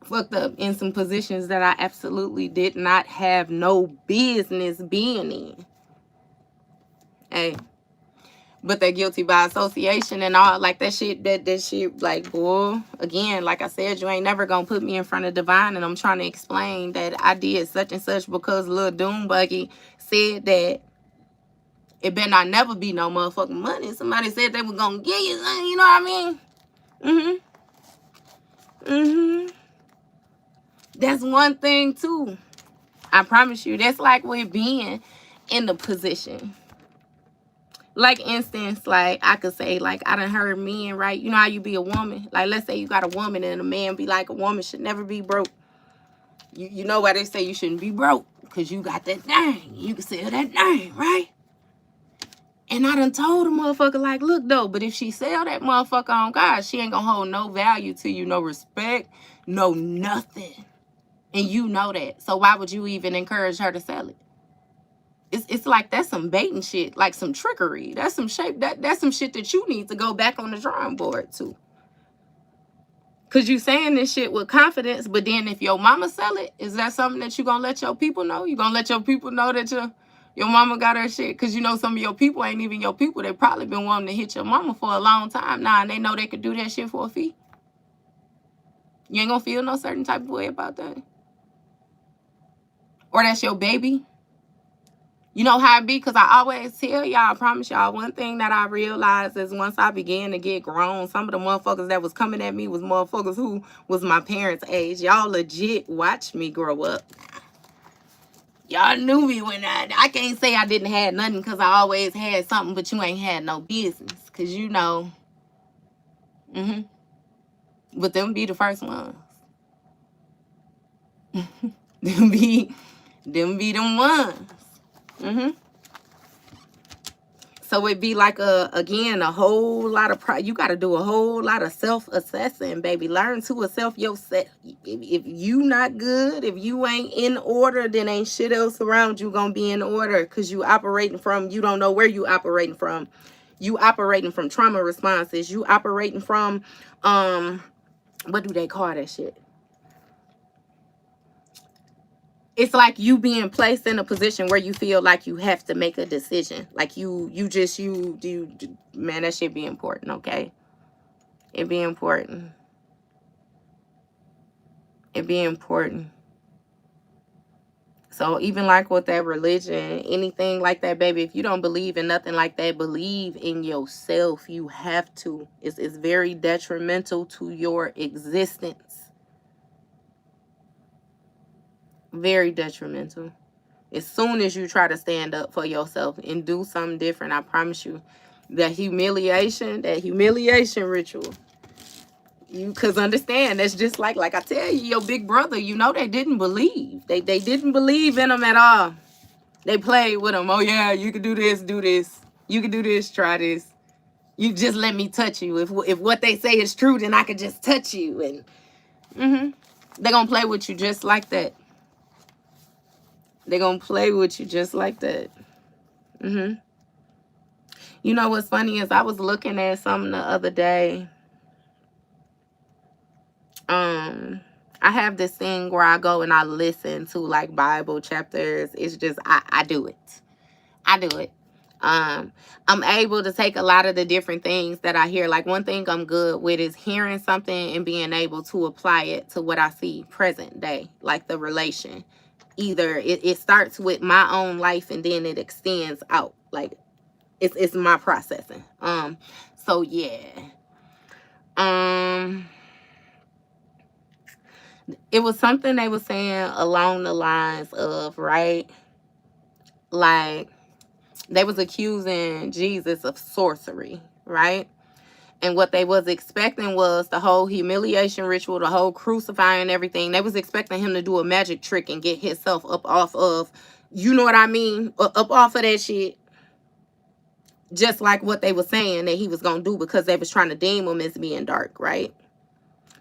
Fucked up in some positions that I absolutely did not have no business being in. Hey. But they're guilty by association and all, like that shit, like, boy, again, like I said, you ain't never gonna put me in front of divine, and I'm trying to explain that I did such and such because Lil Doombuggy said that it better not never be no motherfucking money. Somebody said they were gonna give you something, you know what I mean? That's one thing too. I promise you, that's like with being in the position. Like, instance, like, I could say, like, I done heard men, right? You know how you be a woman? Like, let's say you got a woman and a man be like, a woman should never be broke. You know why they say you shouldn't be broke? Because you got that thing. You can sell that thing, right? And I done told the motherfucker, like, look, though, but if she sell that motherfucker on God, she ain't gonna hold no value to you, no respect, no nothing. And you know that. So why would you even encourage her to sell it? It's like that's some baiting shit, like some trickery. That's some that's some shit that you need to go back on the drawing board to. Cause you saying this shit with confidence, but then if your mama sell it, is that something that you gonna let your people know? You gonna let your people know that your mama got her shit? Cause you know some of your people ain't even your people. They probably been wanting to hit your mama for a long time now, and they know they could do that shit for a fee. You ain't gonna feel no certain type of way about that. Or that's your baby. You know how it be? Because I always tell y'all, I promise y'all, one thing that I realized is once I began to get grown, some of the motherfuckers that was coming at me was motherfuckers who was my parents' age. Y'all legit watched me grow up. Y'all knew me when I can't say I didn't have nothing because I always had something, but you ain't had no business. Because you know, but them be the first ones. them be them ones. So it be like again a whole lot of you got to do a whole lot of self-assessing, baby. Learn to assess yourself. If you not good, if you ain't in order, then ain't shit else around you gonna be in order. Cause you operating from, you don't know where you operating from. You operating from trauma responses. You operating from what do they call that shit? It's like you being placed in a position where you feel like you have to make a decision. Like you man, that shit be important, okay? It be important. It be important. So even like with that religion, anything like that, baby, if you don't believe in nothing like that, believe in yourself. You have to. It's very detrimental to your existence. Very detrimental. As soon as you try to stand up for yourself and do something different, I promise you, that humiliation ritual, you, cause understand, that's just like I tell you, your big brother, you know, they didn't believe. They didn't believe in him at all. They played with him. Oh yeah, you can do this, do this. You can do this, try this. You just let me touch you. If what they say is true, then I could just touch you. And they're gonna play with you just like that. They're gonna play with you just like that. You know what's funny is I was looking at something the other day. I have this thing where I go and I listen to like Bible chapters. It's just I do it. I do it. I'm able to take a lot of the different things that I hear. Like, one thing I'm good with is hearing something and being able to apply it to what I see present day, like the relation. Either it starts with my own life and then it extends out. Like, it's my processing. So yeah. It was something they were saying along the lines of, right? Like, they was accusing Jesus of sorcery, right? And what they was expecting was the whole humiliation ritual, the whole crucifying, everything. They was expecting him to do a magic trick and get himself up off of, you know what I mean? Up off of that shit. Just like what they were saying that he was going to do, because they was trying to deem him as being dark, right?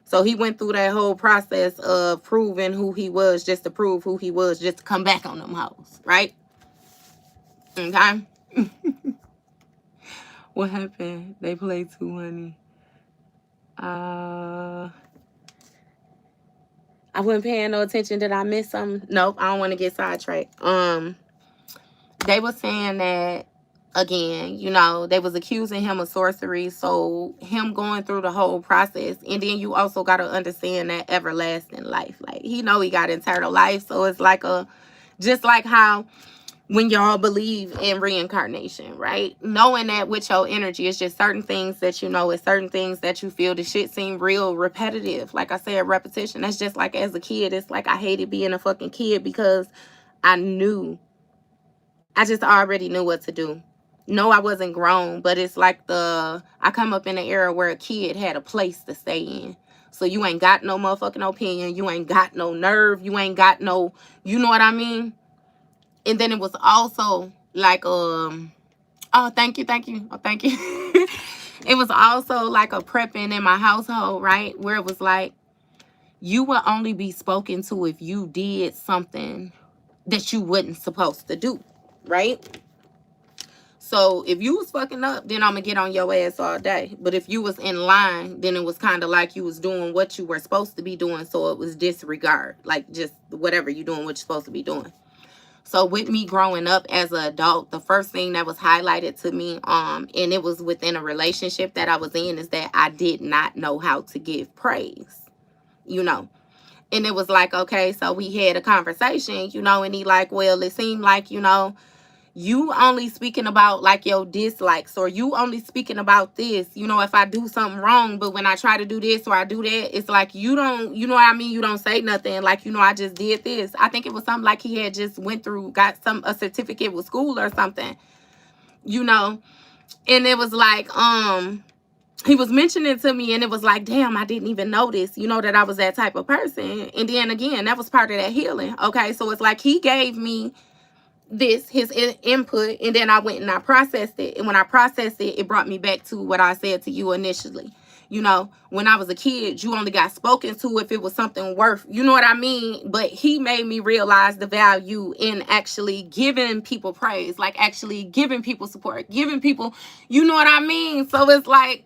So he went through that whole process of proving who he was, just to prove who he was, just to come back on them hoes, right? Okay. What happened? They played too, honey. I wasn't paying no attention. Did I miss something? Nope. I don't want to get sidetracked. They were saying that, again, you know, they was accusing him of sorcery. So him going through the whole process, and then you also got to understand that everlasting life. Like, he know he got eternal life. So it's like just like how when y'all believe in reincarnation, right? Knowing that with your energy, it's just certain things that you know, it's certain things that you feel. The shit seem real repetitive. Like I said, repetition. That's just like as a kid. It's like I hated being a fucking kid because I just already knew what to do. No, I wasn't grown, but it's like I come up in an era where a kid had a place to stay in. So you ain't got no motherfucking opinion. You ain't got no nerve. You ain't got no, you know what I mean? And then it was also like, oh, thank you. Oh, thank you. It was also like a prepping in my household, right? Where it was like, you will only be spoken to if you did something that you wasn't supposed to do, right? So if you was fucking up, then I'm gonna get on your ass all day. But if you was in line, then it was kind of like you was doing what you were supposed to be doing. So it was disregard, like just whatever you doing, what you're supposed to be doing. So with me growing up as an adult, the first thing that was highlighted to me, and it was within a relationship that I was in, is that I did not know how to give praise, you know. And it was like, okay, so we had a conversation, you know, and he like, well, it seemed like, you know, you only speaking about like your dislikes, or you only speaking about this, you know, if I do something wrong, but when I try to do this or I do that, it's like you don't, you know what I mean, you don't say nothing, like, you know, I just did this. I think it was something like he had just went through, got a certificate with school or something, you know. And it was like he was mentioning to me, and it was like, damn, I didn't even notice, you know, that I was that type of person. And then again, that was part of that healing. Okay, so it's like he gave me his input, and then I went and I processed it. And when I processed it, it brought me back to what I said to you initially. You know, when I was a kid, you only got spoken to if it was something worth, you know what I mean? But he made me realize the value in actually giving people praise, like actually giving people support, giving people, you know what I mean? So it's like,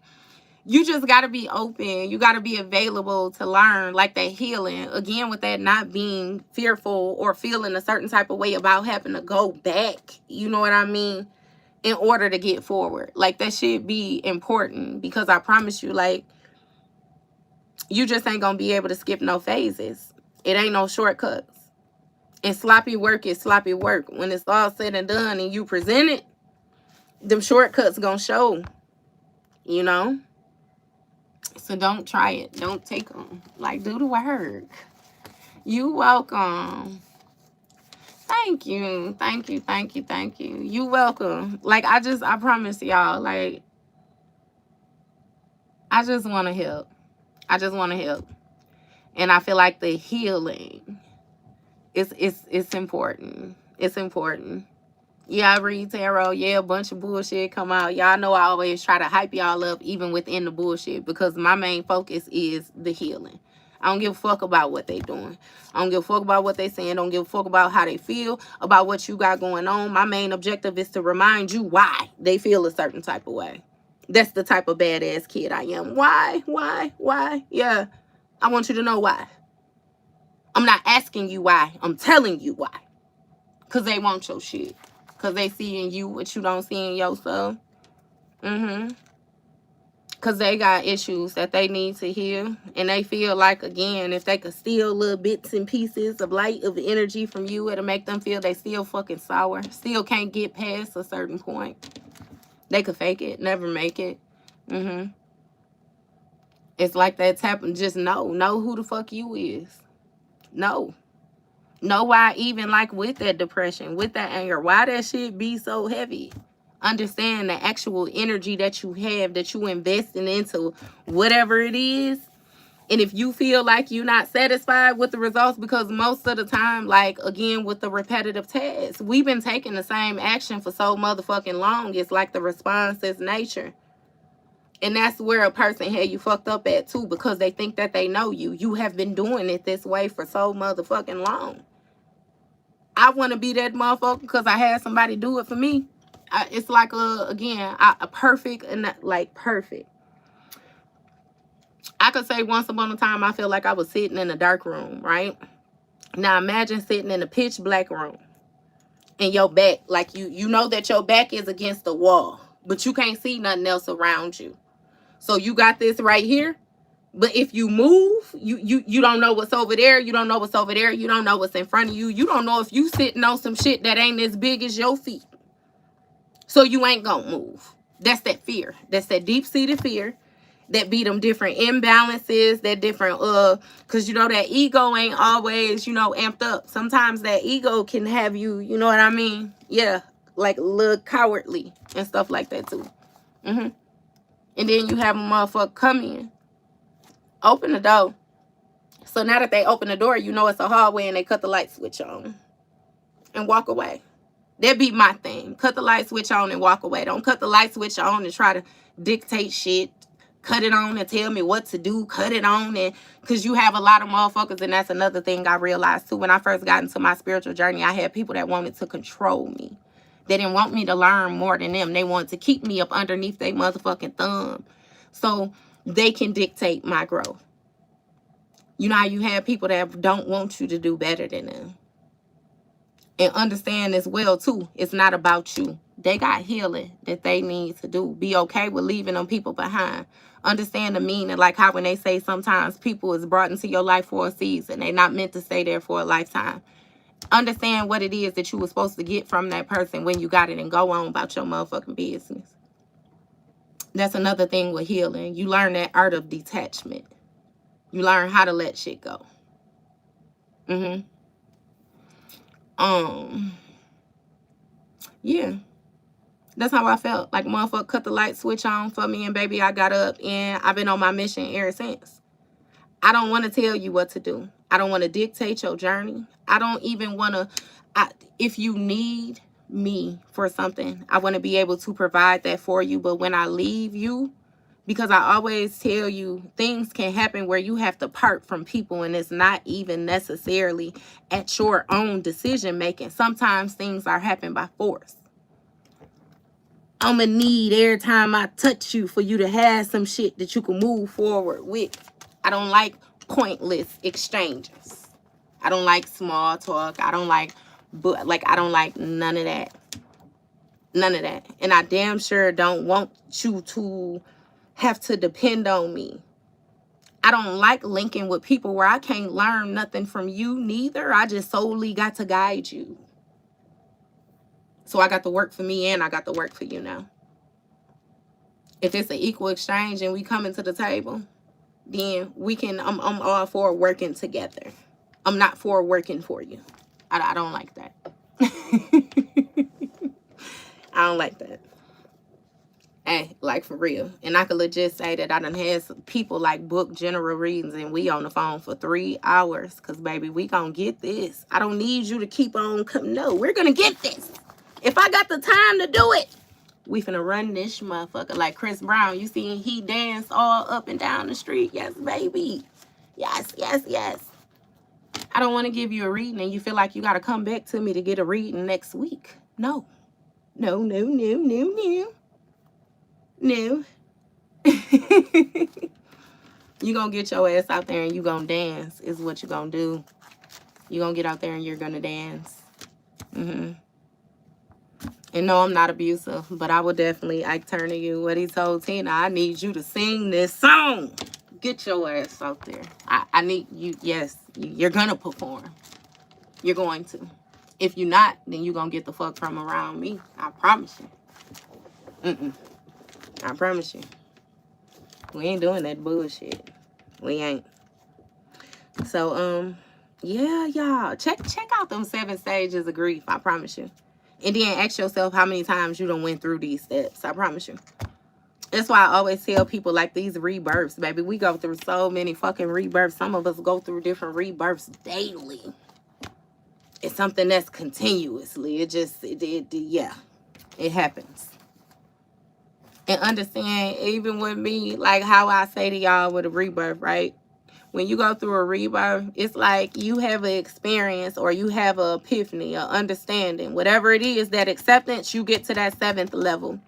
you just got to be open. You got to be available to learn, like that healing. Again, with that not being fearful or feeling a certain type of way about having to go back, you know what I mean, in order to get forward. Like, that should be important, because I promise you, like, you just ain't going to be able to skip no phases. It ain't no shortcuts. And sloppy work is sloppy work. When it's all said and done and you present it, them shortcuts going to show, you know. So don't try it. Don't take them. Like, do the work. You welcome. Thank you. Thank you. Thank you. Thank you. You welcome. Like, I promise y'all, like, I just want to help. I just want to help. And I feel like the healing it's important. It's important. Yeah, I read tarot. Yeah, a bunch of bullshit come out. Y'all know I always try to hype y'all up even within the bullshit because my main focus is the healing. I don't give a fuck about what they doing. I don't give a fuck about what they saying. I don't give a fuck about how they feel, about what you got going on. My main objective is to remind you why they feel a certain type of way. That's the type of badass kid I am. Why? Why? Yeah. I want you to know why. I'm not asking you why. I'm telling you why. Because they want your shit. Because they see in you what you don't see in yourself. Because they got issues that they need to heal. And they feel like, again, if they could steal little bits and pieces of light, of energy from you, it'll make them feel they still fucking sour. Still can't get past a certain point. They could fake it, never make it. It's like that's happened. Just know who the fuck you is. Know why, even like with that depression, with that anger, why that shit be so heavy. Understand the actual energy that you have, that you investing into whatever it is. And if you feel like you're not satisfied with the results, because most of the time, like, again, with the repetitive tasks, we've been taking the same action for so motherfucking long. It's like the response is nature. And that's where a person had you fucked up at too, because they think that they know you. You have been doing it this way for so motherfucking long. I want to be that motherfucker because I had somebody do it for me. It's like, a perfect, and like perfect. I could say once upon a time, I feel like I was sitting in a dark room, right? Now imagine sitting in a pitch black room and your back, like you know that your back is against the wall, but you can't see nothing else around you. So you got this right here. But if you move, you don't know what's over there. You don't know what's over there. You don't know what's in front of you. You don't know if you sitting on some shit that ain't as big as your feet. So you ain't gonna move. That's that fear. That's that deep-seated fear that be them different imbalances, that different, because you know that ego ain't always, amped up. Sometimes that ego can have you, you know what I mean? Yeah, like a little cowardly and stuff like that too. And then you have a motherfucker come in, open the door. So now that they open the door, you know it's a hallway and they cut the light switch on and walk away. That be my thing. Cut the light switch on and walk away. Don't cut the light switch on and try to dictate shit. Cut it on and tell me what to do. Cut it on, and because you have a lot of motherfuckers, and that's another thing I realized too. When I first got into my spiritual journey, I had people that wanted to control me. They didn't want me to learn more than them. They wanted to keep me up underneath their motherfucking thumb so they can dictate my growth. You know how you have people that don't want you to do better than them. And understand as well, too, it's not about you. They got healing that they need to do. Be okay with leaving them people behind. Understand the meaning, like how when they say sometimes people is brought into your life for a season. They're not meant to stay there for a lifetime. Understand what it is that you were supposed to get from that person when you got it, and go on about your motherfucking business. That's another thing with healing. You learn that art of detachment. You learn how to let shit go. Yeah. That's how I felt. Like, motherfucker cut the light switch on for me, and baby, I got up, and I've been on my mission ever since. I don't want to tell you what to do. I don't want to dictate your journey. I don't even want to, if you need me for something, I want to be able to provide that for you. But when I leave you, because I always tell you, things can happen where you have to part from people, and it's not even necessarily at your own decision making. Sometimes things are happening by force. I'm going to need every time I touch you for you to have some shit that you can move forward with. I don't like pointless exchanges. I don't like small talk. I don't like none of that. None of that. And I damn sure don't want you to have to depend on me. I don't like linking with people where I can't learn nothing from you neither. I just solely got to guide you. So I got to work for me, and I got to work for you now. If it's an equal exchange and we coming to the table, then we can, I'm all for working together. I'm not for working for you. I don't like that. I don't like that. Hey, like for real. And I could legit say that I done had some people like book general readings and we on the phone for 3 hours. Cause baby, we gonna get this. I don't need you to keep on coming. No, we're gonna get this. If I got the time to do it, we finna run this motherfucker like Chris Brown. You seen he dance all up and down the street. Yes, baby. Yes, yes, yes. I don't want to give you a reading and you feel like you got to come back to me to get a reading next week. No. No, no, no, no, no. No. You gonna get your ass out there and you gonna dance is what you gonna do. You gonna get out there and you're gonna dance. And no, I'm not abusive, but I will definitely turn to you what he told Tina. I need you to sing this song. Get your ass out there. I need you. Yes, you're gonna perform. You're going to. If you're not, then you're gonna get the fuck from around me. I promise you. I promise you. We ain't doing that bullshit. We ain't. So, yeah, y'all. Check out them 7 stages of grief. I promise you. And then ask yourself how many times you done went through these steps. I promise you. That's why I always tell people like these rebirths, baby. We go through so many fucking rebirths. Some of us go through different rebirths daily. It's something that's continuously. Yeah, it happens. And understand, even with me, like how I say to y'all with a rebirth, right? When you go through a rebirth, it's like you have an experience or you have an epiphany, an understanding. Whatever it is, that acceptance, you get to that 7th level.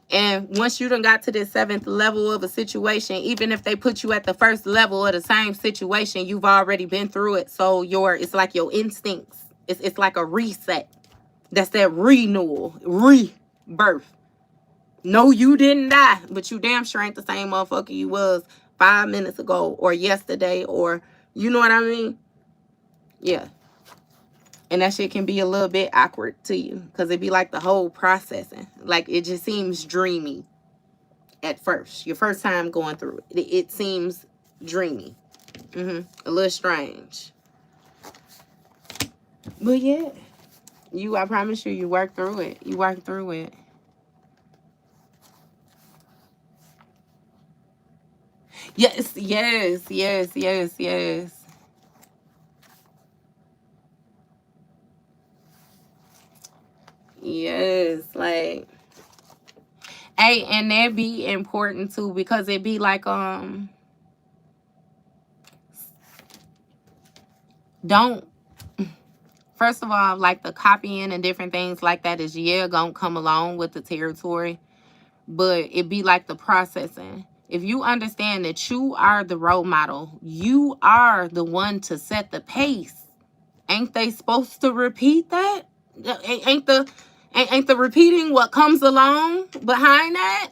And once you done got to this 7th level of a situation, even if they put you at the 1st level of the same situation, you've already been through it. So it's like your instincts. It's like a reset. That's that renewal, rebirth. No, you didn't die, but you damn sure ain't the same motherfucker you was 5 minutes ago or yesterday, or you know what I mean? Yeah. And that shit can be a little bit awkward to you because it be like the whole processing. Like it just seems dreamy at first. Your first time going through it. It seems dreamy. A little strange. But yeah. I promise you, you work through it. You work through it. Yes, yes, yes, yes, yes. Yes, like, hey, and that be important too because it be like, don't, first of all, like the copying and different things like that is, gonna come along with the territory, but it be like the processing. If you understand that you are the role model, you are the one to set the pace. Ain't they supposed to repeat that? Ain't the repeating what comes along behind that?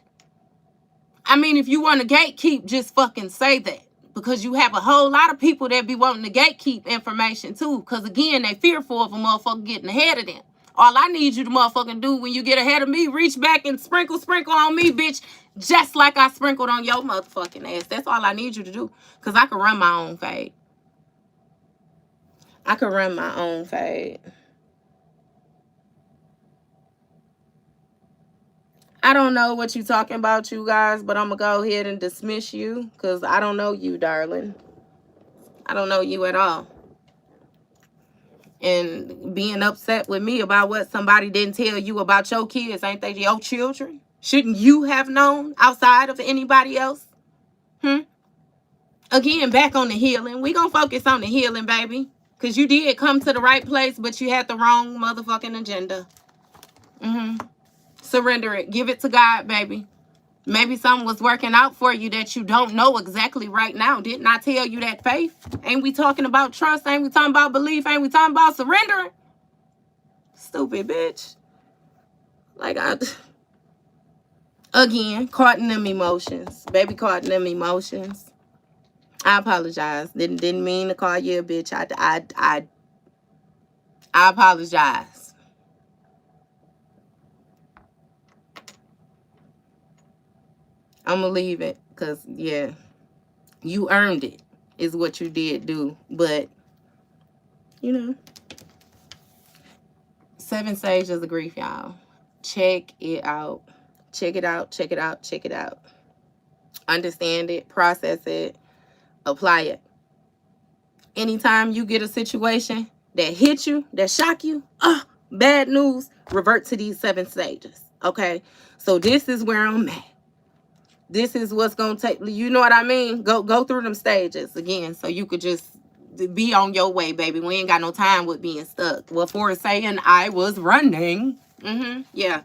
I mean, if you want to gatekeep, just fucking say that. Because you have a whole lot of people that be wanting to gatekeep information too. Because again, they fearful of a motherfucker getting ahead of them. All I need you to motherfucking do when you get ahead of me, reach back and sprinkle on me, bitch. Just like I sprinkled on your motherfucking ass. That's all I need you to do. Because I can run my own fade. I can run my own fade. I don't know what you're talking about, you guys, but I'm going to go ahead and dismiss you because I don't know you, darling. I don't know you at all. And being upset with me about what somebody didn't tell you about your kids, ain't they your children? Shouldn't you have known outside of anybody else? Again, back on the healing. We gonna focus on the healing, baby. Because you did come to the right place, but you had the wrong motherfucking agenda. Surrender it. Give it to God, baby. Maybe something was working out for you that you don't know exactly right now. Didn't I tell you that faith? Ain't we talking about trust? Ain't we talking about belief? Ain't we talking about surrendering? Stupid bitch. Like, again, caught in them emotions. Baby caught in them emotions. I apologize. Didn't mean to call you a bitch. I apologize. I'm gonna leave it because, yeah, you earned it is what you did do. But, you know, 7 stages of grief, y'all. Check it out. Check it out. Check it out. Check it out. Understand it. Process it. Apply it. Anytime you get a situation that hit you, that shock you, bad news, revert to these 7 stages. Okay? So this is where I'm at. This is what's gonna take, you know what I mean? Go through them stages again, so you could just be on your way, baby. We ain't got no time with being stuck. Well, for saying I was running, yeah.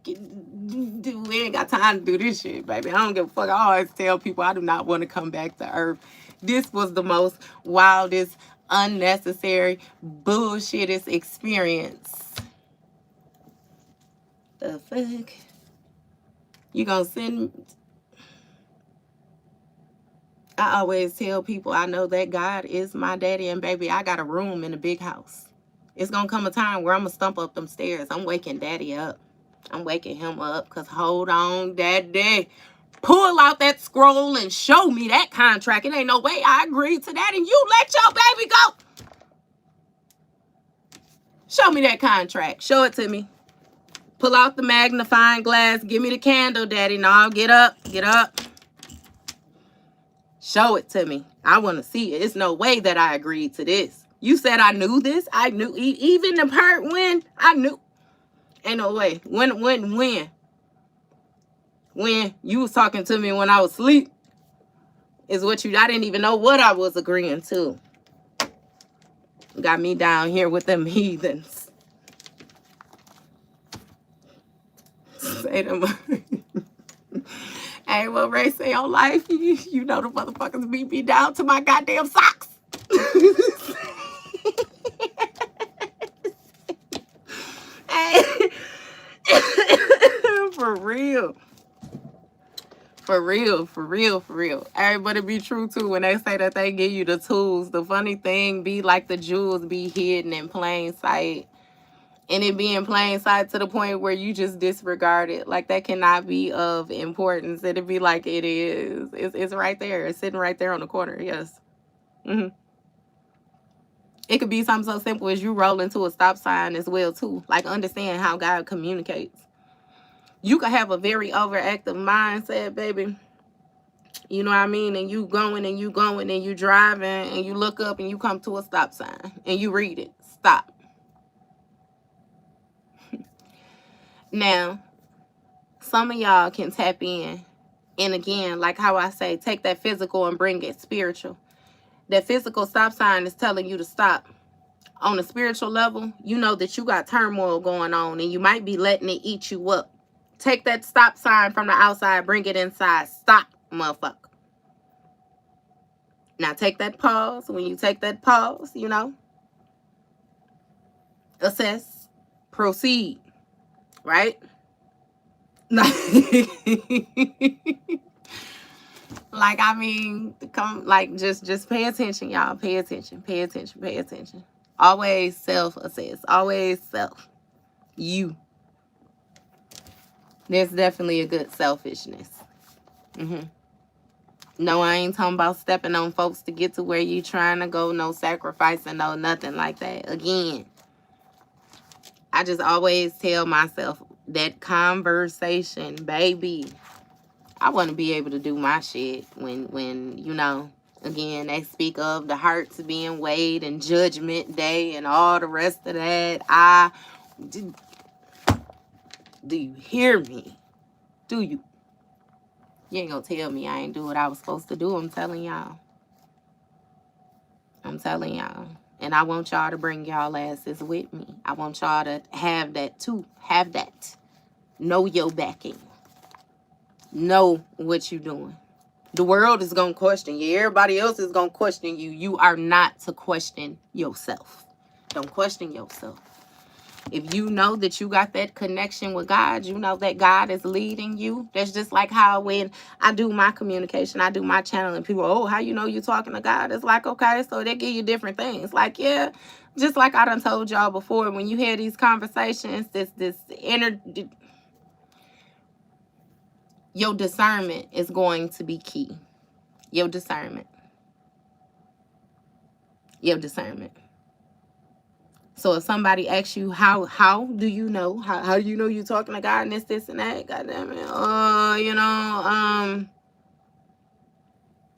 We ain't got time to do this shit, baby. I don't give a fuck. I always tell people I do not want to come back to Earth. This was the most wildest, unnecessary, bullshittest experience. The fuck? You gonna send... I always tell people I know that God is my daddy, and baby, I got a room in a big house. It's gonna come a time where I'm gonna stump up them stairs. I'm waking daddy up. I'm waking him up, because hold on, daddy. Pull out that scroll and show me that contract. It ain't no way I agreed to that and you let your baby go. Show me that contract. Show it to me. Pull out the magnifying glass. Give me the candle, daddy. No, get up. Get up. Show it to me. I want to see it. It's no way that I agreed to this. You said I knew this. I knew. Even the part when I knew. Ain't no way. When you was talking to me when I was asleep is what I didn't even know what I was agreeing to. Got me down here with them heathens. Say them. Hey, well, Ray say on life, you know the motherfuckers beat me down to my goddamn socks. Hey. For real. For real, for real, for real. Everybody be true too when they say that they give you the tools. The funny thing be like the jewels be hidden in plain sight. And it be in plain sight to the point where you just disregard it. Like that cannot be of importance. It'd be like it is. It's right there. It's sitting right there on the corner. Yes. It could be something so simple as you roll into a stop sign as well too. Like understand how God communicates. You could have a very overactive mindset, baby. You know what I mean? And you going and you going and you driving and you look up and you come to a stop sign and you read it. Stop. Now, some of y'all can tap in. And again, like how I say, take that physical and bring it spiritual. That physical stop sign is telling you to stop. On a spiritual level, you know that you got turmoil going on and you might be letting it eat you up. Take that stop sign from the outside, bring it inside. Stop, motherfucker. Now take that pause. When you take that pause, you know, assess, proceed, right? Like, I mean, come, like, just pay attention, y'all. Pay attention, pay attention, pay attention. Always self-assess. Always self. You. There's definitely a good selfishness. No, I ain't talking about stepping on folks to get to where you trying to go. No sacrificing, no nothing like that. Again, I just always tell myself that conversation, baby, I want to be able to do my shit when you know, again, they speak of the hearts being weighed and judgment day and all the rest of that. Do you hear me? Do you? You ain't gonna tell me I ain't do what I was supposed to do. I'm telling y'all. I'm telling y'all. And I want y'all to bring y'all asses with me. I want y'all to have that too. Have that. Know your backing. Know what you doing. The world is gonna question you. Everybody else is gonna question you. You are not to question yourself. Don't question yourself. If you know that you got that connection with God, you know that God is leading you. That's just like how when I do my communication, I do my channel, and people, oh, how you know you talking to God? It's like, okay, so they give you different things. Like, yeah, just like I done told y'all before, when you hear these conversations, this inner, your discernment is going to be key. Your discernment. Your discernment. So if somebody asks you, how do you know? How do you know you're talking to God and this, and that? God damn it.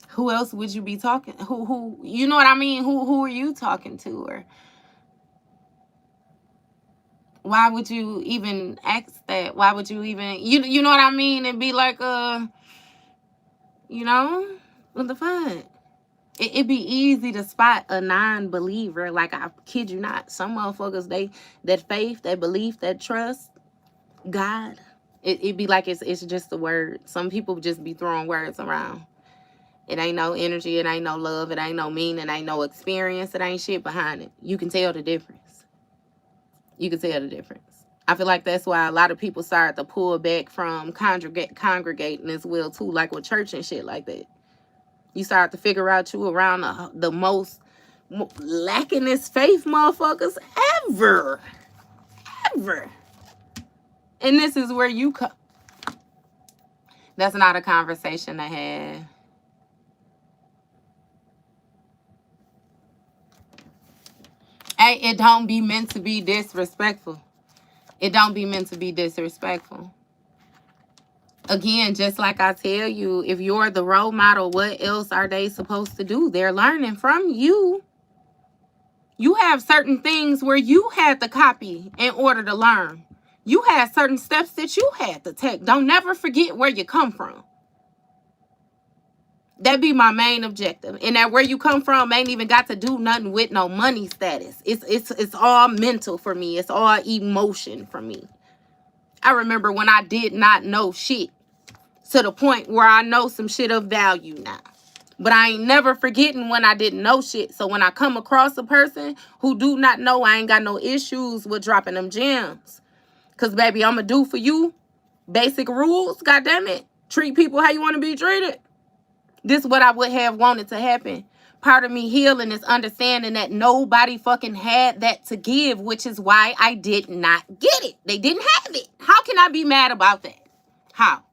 Who else would you be talking? Who, you know what I mean? Who are you talking to? Or why would you even ask that? Why would you even, you know what I mean? It'd be like, what the fuck? It'd be easy to spot a non-believer. Like, I kid you not. Some motherfuckers, that faith, that belief, that trust, God, it'd be like it's just a word. Some people just be throwing words around. It ain't no energy. It ain't no love. It ain't no meaning. It ain't no experience. It ain't shit behind it. You can tell the difference. You can tell the difference. I feel like that's why a lot of people start to pull back from congregating as well, too, like with church and shit like that. You start to figure out you around the most lacking this faith motherfuckers ever. Ever. And this is where you come. That's not a conversation to have. Hey, it don't be meant to be disrespectful. It don't be meant to be disrespectful. Again, just like I tell you, if you're the role model, what else are they supposed to do? They're learning from you. You have certain things where you had to copy in order to learn. You had certain steps that you had to take. Don't never forget where you come from. That be my main objective. And that where you come from ain't even got to do nothing with no money status. It's all mental for me. It's all emotion for me. I remember when I did not know shit, to the point where I know some shit of value now. But I ain't never forgetting when I didn't know shit. So when I come across a person who do not know, I ain't got no issues with dropping them gems. Because, baby, I'm going to do for you basic rules. God damn it. Treat people how you want to be treated. This is what I would have wanted to happen. Part of me healing is understanding that nobody fucking had that to give, which is why I did not get it. They didn't have it. How can I be mad about that? How?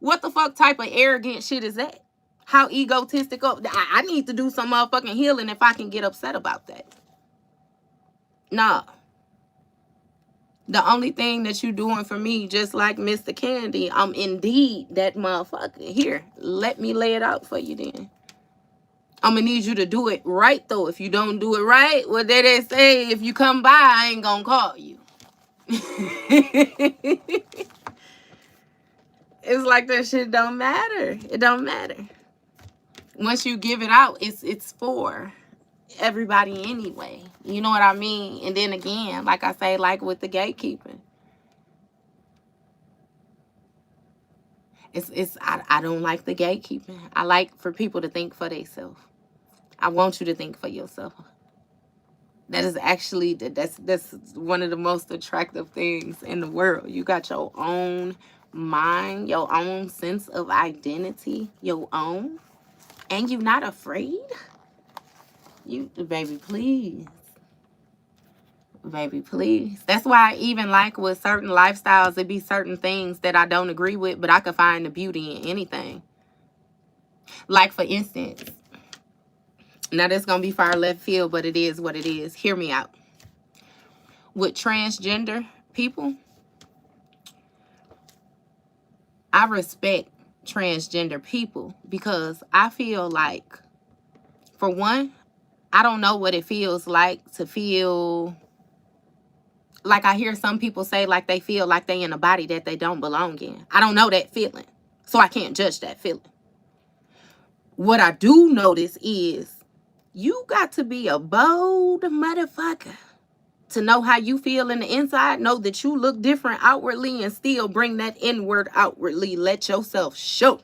What the fuck type of arrogant shit is that? How egotistical? I need to do some motherfucking healing if I can get upset about that. Nah. The only thing that you doing for me, just like Mr. Candy, I'm indeed that motherfucker. Here, let me lay it out for you then. I'm going to need you to do it right, though. If you don't do it right, what did they say? If you come by, I ain't going to call you. It's like that shit don't matter. It don't matter. Once you give it out, it's for everybody anyway. You know what I mean? And then again, like I say, like with the gatekeeping. I don't like the gatekeeping. I like for people to think for themselves. I want you to think for yourself. That is actually, that's one of the most attractive things in the world. You got your own mind, your own sense of identity, your own. And you're not afraid? Baby, please. Baby, please. That's why I even like with certain lifestyles, it be certain things that I don't agree with, but I could find the beauty in anything. Like, for instance, now this going to be far left field, but it is what it is. Hear me out. With transgender people, I respect transgender people because I feel like, for one, I don't know what it feels like to feel like, I hear some people say like they feel like they in a body that they don't belong in. I don't know that feeling, so I can't judge that feeling. What I do notice is you got to be a bold motherfucker to know how you feel in the inside, know that you look different outwardly, and still bring that inward outwardly. Let yourself show.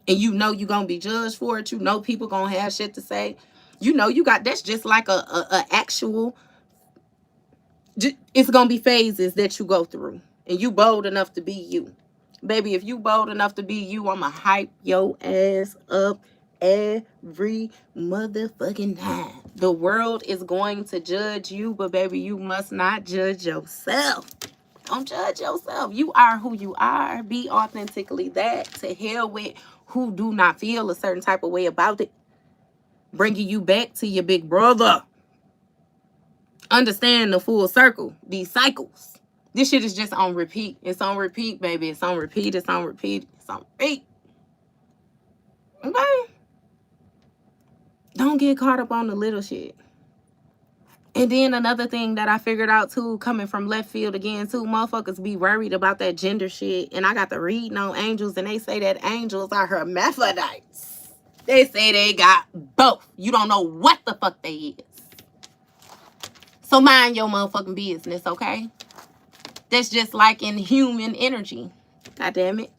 And you know you're going to be judged for it. You know people going to have shit to say. You know you got, that's just like a actual, it's going to be phases that you go through. And you bold enough to be you. Baby, if you bold enough to be you, I'ma hype your ass up every motherfucking time. The world is going to judge you, but baby, you must not judge yourself. Don't judge yourself. You are who you are. Be authentically that. To hell with who do not feel a certain type of way about it. Bringing you back to your big brother. Understand the full circle, these cycles. This shit is just on repeat. It's on repeat, baby. It's on repeat. It's on repeat. It's on repeat. Okay? Don't get caught up on the little shit. And then another thing that I figured out too, coming from left field again too, motherfuckers be worried about that gender shit. And I got the reading on angels, and they say that angels are hermaphrodites. They say they got both. You don't know what the fuck they is. So mind your motherfucking business, okay? That's just like in human energy. God damn it.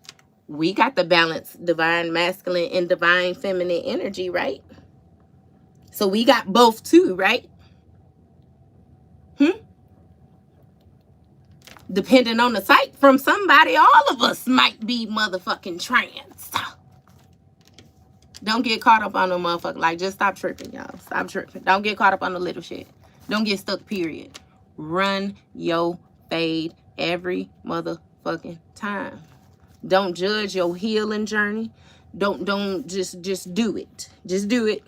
We got the balanced divine masculine and divine feminine energy, right? So we got both too, right? Depending on the site from somebody, all of us might be motherfucking trans. Don't get caught up on no motherfucker. Like, just stop tripping, y'all. Stop tripping. Don't get caught up on the little shit. Don't get stuck, period. Run your fade every motherfucking time. Don't judge your healing journey. Don't just do it. Just do it.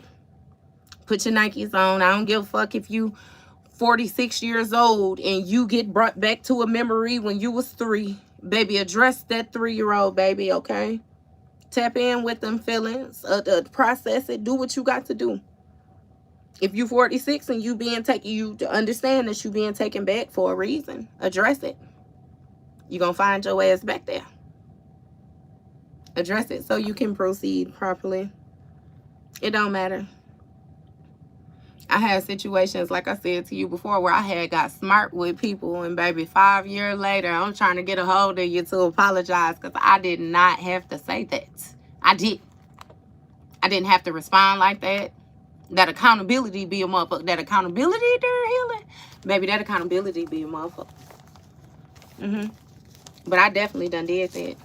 Put your Nikes on. I don't give a fuck if you 46 years old and you get brought back to a memory when you was 3. Baby, address that 3-year-old, baby, okay? Tap in with them feelings. Process it. Do what you got to do. If you 46 and you being taken, you understand that you being taken back for a reason. Address it. You're going to find your ass back there. Address it so you can proceed properly. It don't matter. I had situations, like I said to you before, where I had got smart with people, and baby, 5 years later, I'm trying to get a hold of you to apologize because I did not have to say that. I didn't have to respond like that. That accountability be a motherfucker. That accountability during healing, baby, that accountability be a motherfucker. But I definitely done did that.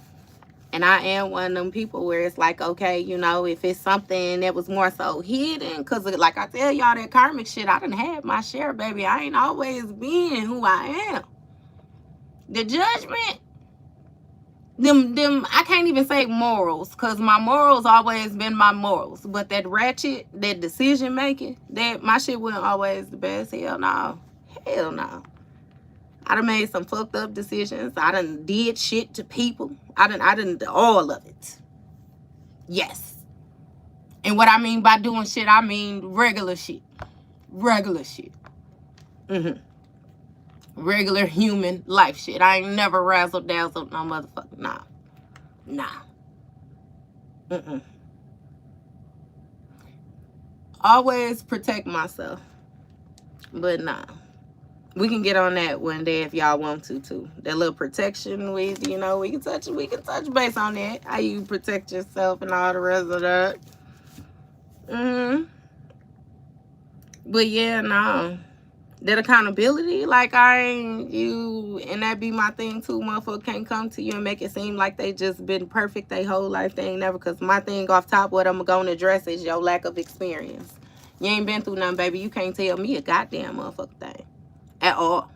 And I am one of them people where it's like, okay, you know, if it's something that was more so hidden, because like I tell y'all, that karmic shit, I done had my share, baby. I ain't always been who I am. The judgment, them, I can't even say morals, because my morals always been my morals. But that ratchet, that decision making, that my shit wasn't always the best. Hell no. Hell no. I done made some fucked up decisions. I done did shit to people. I done all of it. Yes. And what I mean by doing shit, I mean regular shit. Regular shit. Regular human life shit. I ain't never razzle dazzled no motherfucker. Nah. Always protect myself. But nah. We can get on that one day if y'all want to too. That little protection, we can touch base on that. How you protect yourself and all the rest of that. But yeah, no. That accountability, like and that be my thing too. Motherfucker can't come to you and make it seem like they just been perfect their whole life. They ain't never, because my thing off top, what I'm gonna address is your lack of experience. You ain't been through nothing, baby. You can't tell me a goddamn motherfucker thing. At all.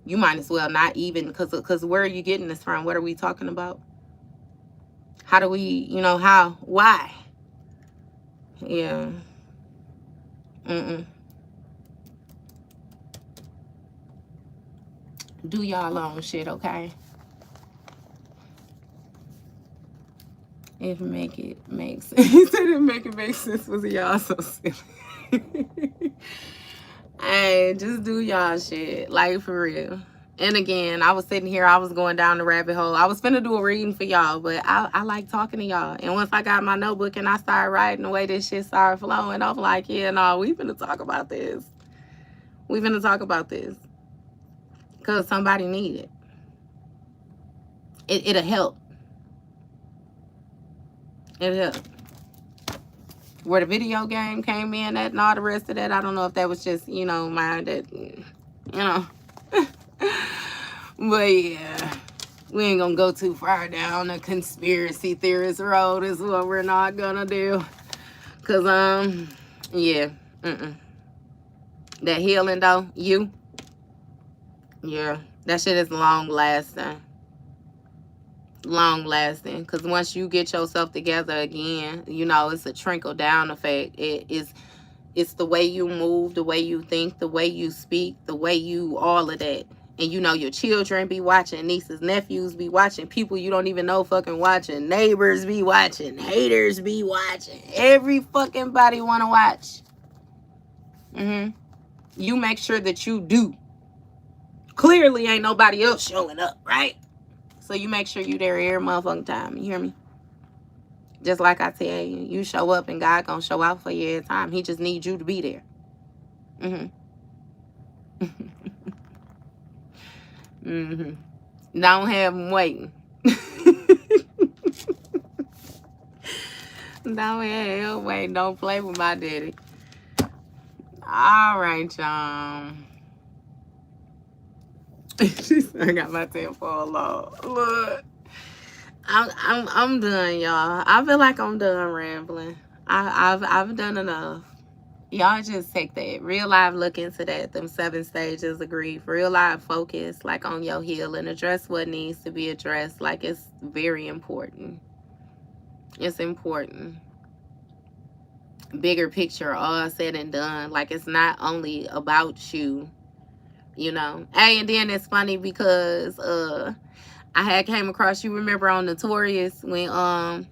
You might as well not even, because where are you getting this from? What are we talking about? How do we, why? Yeah. Do y'all own shit, okay? If it makes sense. He said it make sense. Was y'all so silly? Hey, just do y'all shit. Like, for real. And again, I was sitting here, I was going down the rabbit hole. I was finna do a reading for y'all, but I like talking to y'all. And once I got my notebook and I started writing, the way this shit started flowing, I'm like, yeah, no, we finna talk about this. We finna talk about this. Because somebody need it. It'll help. It'll help. Where the video game came in at and all the rest of that, I don't know if that was just, But yeah, we ain't gonna go too far down the conspiracy theorist road is what we're not gonna do. Cause, yeah, that healing though, yeah, that shit is long lasting. Because once you get yourself together again, it's a trickle down effect. It is It's the way you move, the way you think, the way you speak, the way you, all of that. And you know, your children be watching, nieces, nephews be watching, people you don't even know fucking watching, neighbors be watching, haters be watching. Every fucking body want to watch. You make sure that you do. Clearly ain't nobody else showing up, right? So you make sure you there every motherfucking time. You hear me? Just like I tell you, you show up and God gonna show out for you every time. He just needs you to be there. Don't have him waiting. Don't have him waiting. Don't play with my daddy. All right, y'all. I got my tail for a long. Look, I'm done, y'all. I feel like I'm done rambling. I've done enough. Y'all just take that. Real life look into that. Them 7 stages of grief. Real life focus like on your healing. Address what needs to be addressed. Like it's very important. It's important. Bigger picture, all said and done. Like it's not only about you, you know. Hey, and then it's funny because I had came across, you remember on Notorious when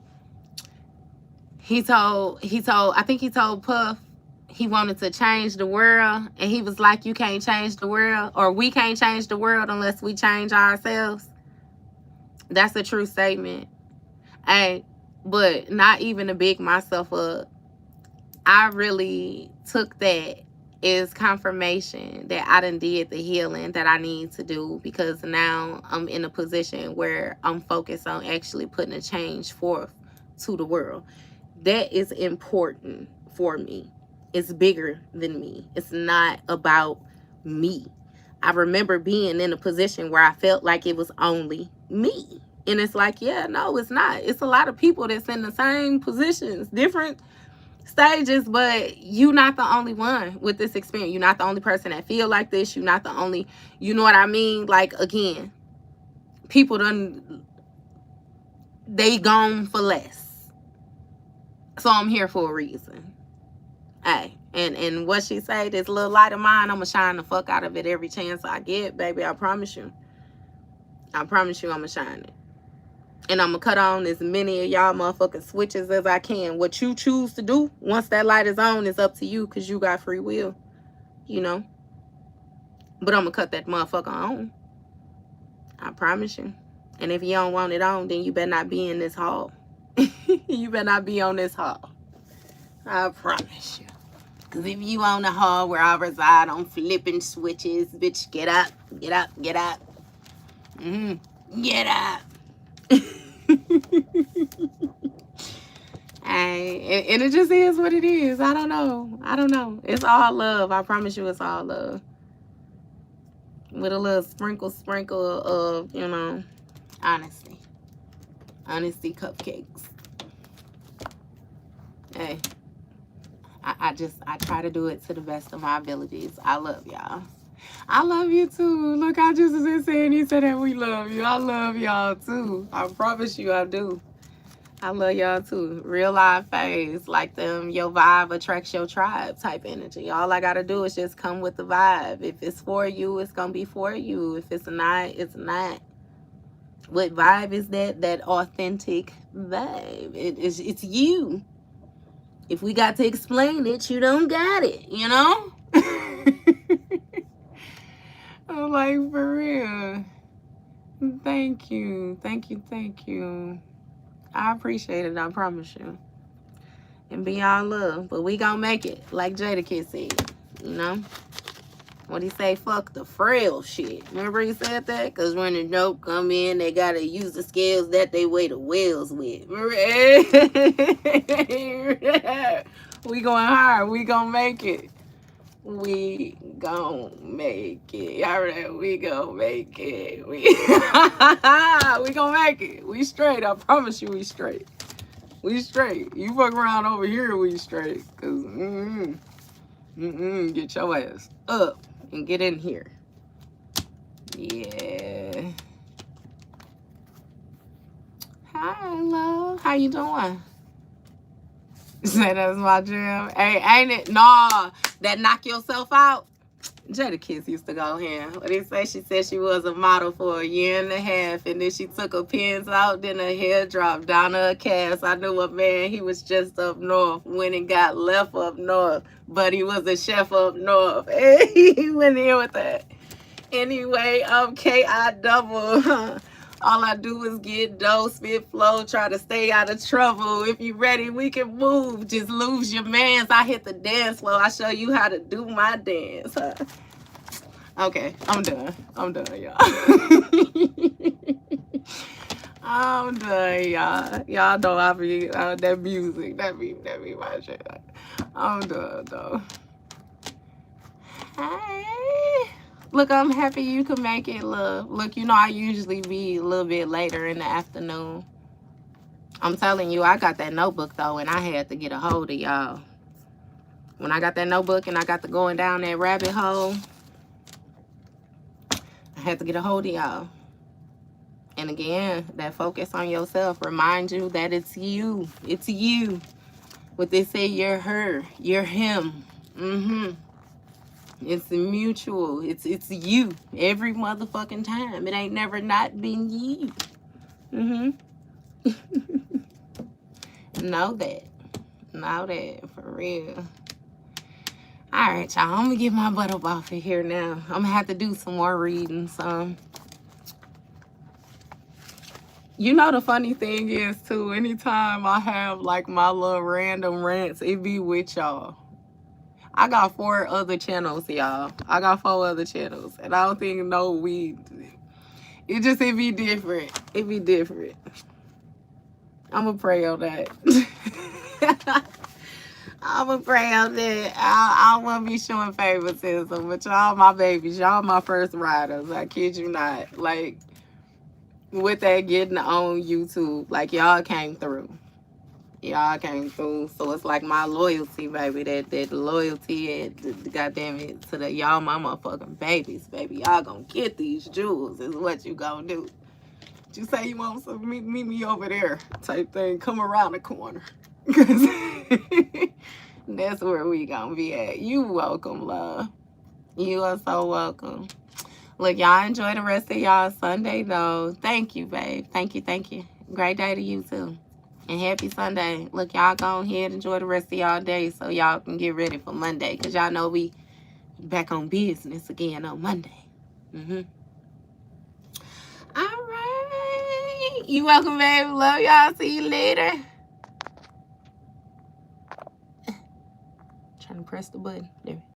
he told I think he told Puff he wanted to change the world, and he was like, you can't change the world, or we can't change the world unless we change ourselves. That's a true statement. Hey, but not even to big myself up, I really took that as confirmation that I done did the healing that I need to do, because now I'm in a position where I'm focused on actually putting a change forth to the world. That is important for me. It's bigger than me. It's not about me. I remember being in a position where I felt like it was only me. And it's like, yeah, no, it's not. It's a lot of people that's in the same positions, different stages, but you're not the only one with this experience. You're not the only person that feel like this. You're not the only, you know what I mean? Like, again, people they gone for less. So I'm here for a reason. Hey, and what she say, this little light of mine, I'm gonna shine the fuck out of it every chance I get, baby. I promise you. I promise you I'm gonna shine it. And I'm gonna cut on as many of y'all motherfucking switches as I can. What you choose to do once that light is on is up to you, because you got free will, you know. But I'm gonna cut that motherfucker on. I promise you. And if you don't want it on, then you better not be in this hall. You better not be on this hall. I promise you. Because if you on the hall where I reside on flipping switches, bitch, get up, get up, get up. Get up. Hey, and it just is what it is. I don't know. It's all love. I promise you, it's all love. With a little sprinkle of, you know, honesty cupcakes. Hey, I try to do it to the best of my abilities. I love y'all. I love you too. Look, I just was saying, he said that we love you. I love y'all too. I promise you I do. I love y'all too. Real life phase, like them, your vibe attracts your tribe type energy. All I gotta do is just come with the vibe. If it's for you, it's gonna be for you. If it's not, it's not. What vibe is that? That authentic vibe. It's you. If we got to explain it, you don't got it, you know? I'm like, for real. Thank you. I appreciate it, I promise you. And be all love. But we gonna make it, like Jadakiss said, you know? What he say? Fuck the frail shit. Remember he said that? Because when the dope come in, they gotta use the scales that they weigh the whales with. Remember? We going hard. We gonna make it. We gon' make it. All right, we gon' make it. We gon' make it. We straight. I promise you we straight. We straight. You fuck around over here, we straight. Cause get your ass up and get in here. Yeah. Hi, love. How you doing? Say that's my jam. Hey, ain't it? Nah, that knock yourself out. Jada Kiss used to go here. What did he say? She said she was a model for 1.5 years, and then she took her pins out, then her hair dropped down to her calves. I knew a man, he was just up north, went and got left up north, but he was a chef up north. He went in with that. Anyway, K.I. double. All I do is get dough, spit flow, try to stay out of trouble. If you ready, we can move. Just lose your mans. I hit the dance floor. I show you how to do my dance. Okay, I'm done. I'm done, y'all. I'm done, y'all. Y'all know I be that music. That be my shit. I'm done though. Hey. Look, I'm happy you could make it, love. Look, you know I usually be a little bit later in the afternoon. I'm telling you, I got that notebook, though, and I had to get a hold of y'all. When I got that notebook and I got to going down that rabbit hole, I had to get a hold of y'all. And again, that focus on yourself. Remind you that it's you. It's you. What they say, you're her. You're him. It's mutual. It's you every motherfucking time. It ain't never not been you. Know that. Know that for real. All right, y'all. I'm gonna get my butt up off of here now. I'm gonna have to do some more reading. You know the funny thing is too. Anytime I have like my little random rants, it be with y'all. I got 4 other channels, y'all. I got 4 other channels. And I don't think it be different. It be different. I'ma pray on that. I'ma pray on that. I don't wanna be showing favoritism, but y'all my babies. Y'all my first riders. I kid you not. Like, with that getting on YouTube, like, y'all came through. Y'all came through, so it's like my loyalty, baby. That loyalty, and goddamn it, to the y'all, my motherfucking babies, baby. Y'all gonna get these jewels, is what you gonna do. You say you want some, meet me over there, type thing. Come around the corner, cause that's where we gonna be at. You welcome, love. You are so welcome. Look, y'all enjoy the rest of y'all Sunday, though. Thank you, babe. Thank you, thank you. Great day to you too. And happy Sunday. Look, y'all go ahead, enjoy the rest of y'all day so y'all can get ready for Monday. Because y'all know we back on business again on Monday. All right. You welcome, baby. Love y'all. See you later. Trying to press the button. There.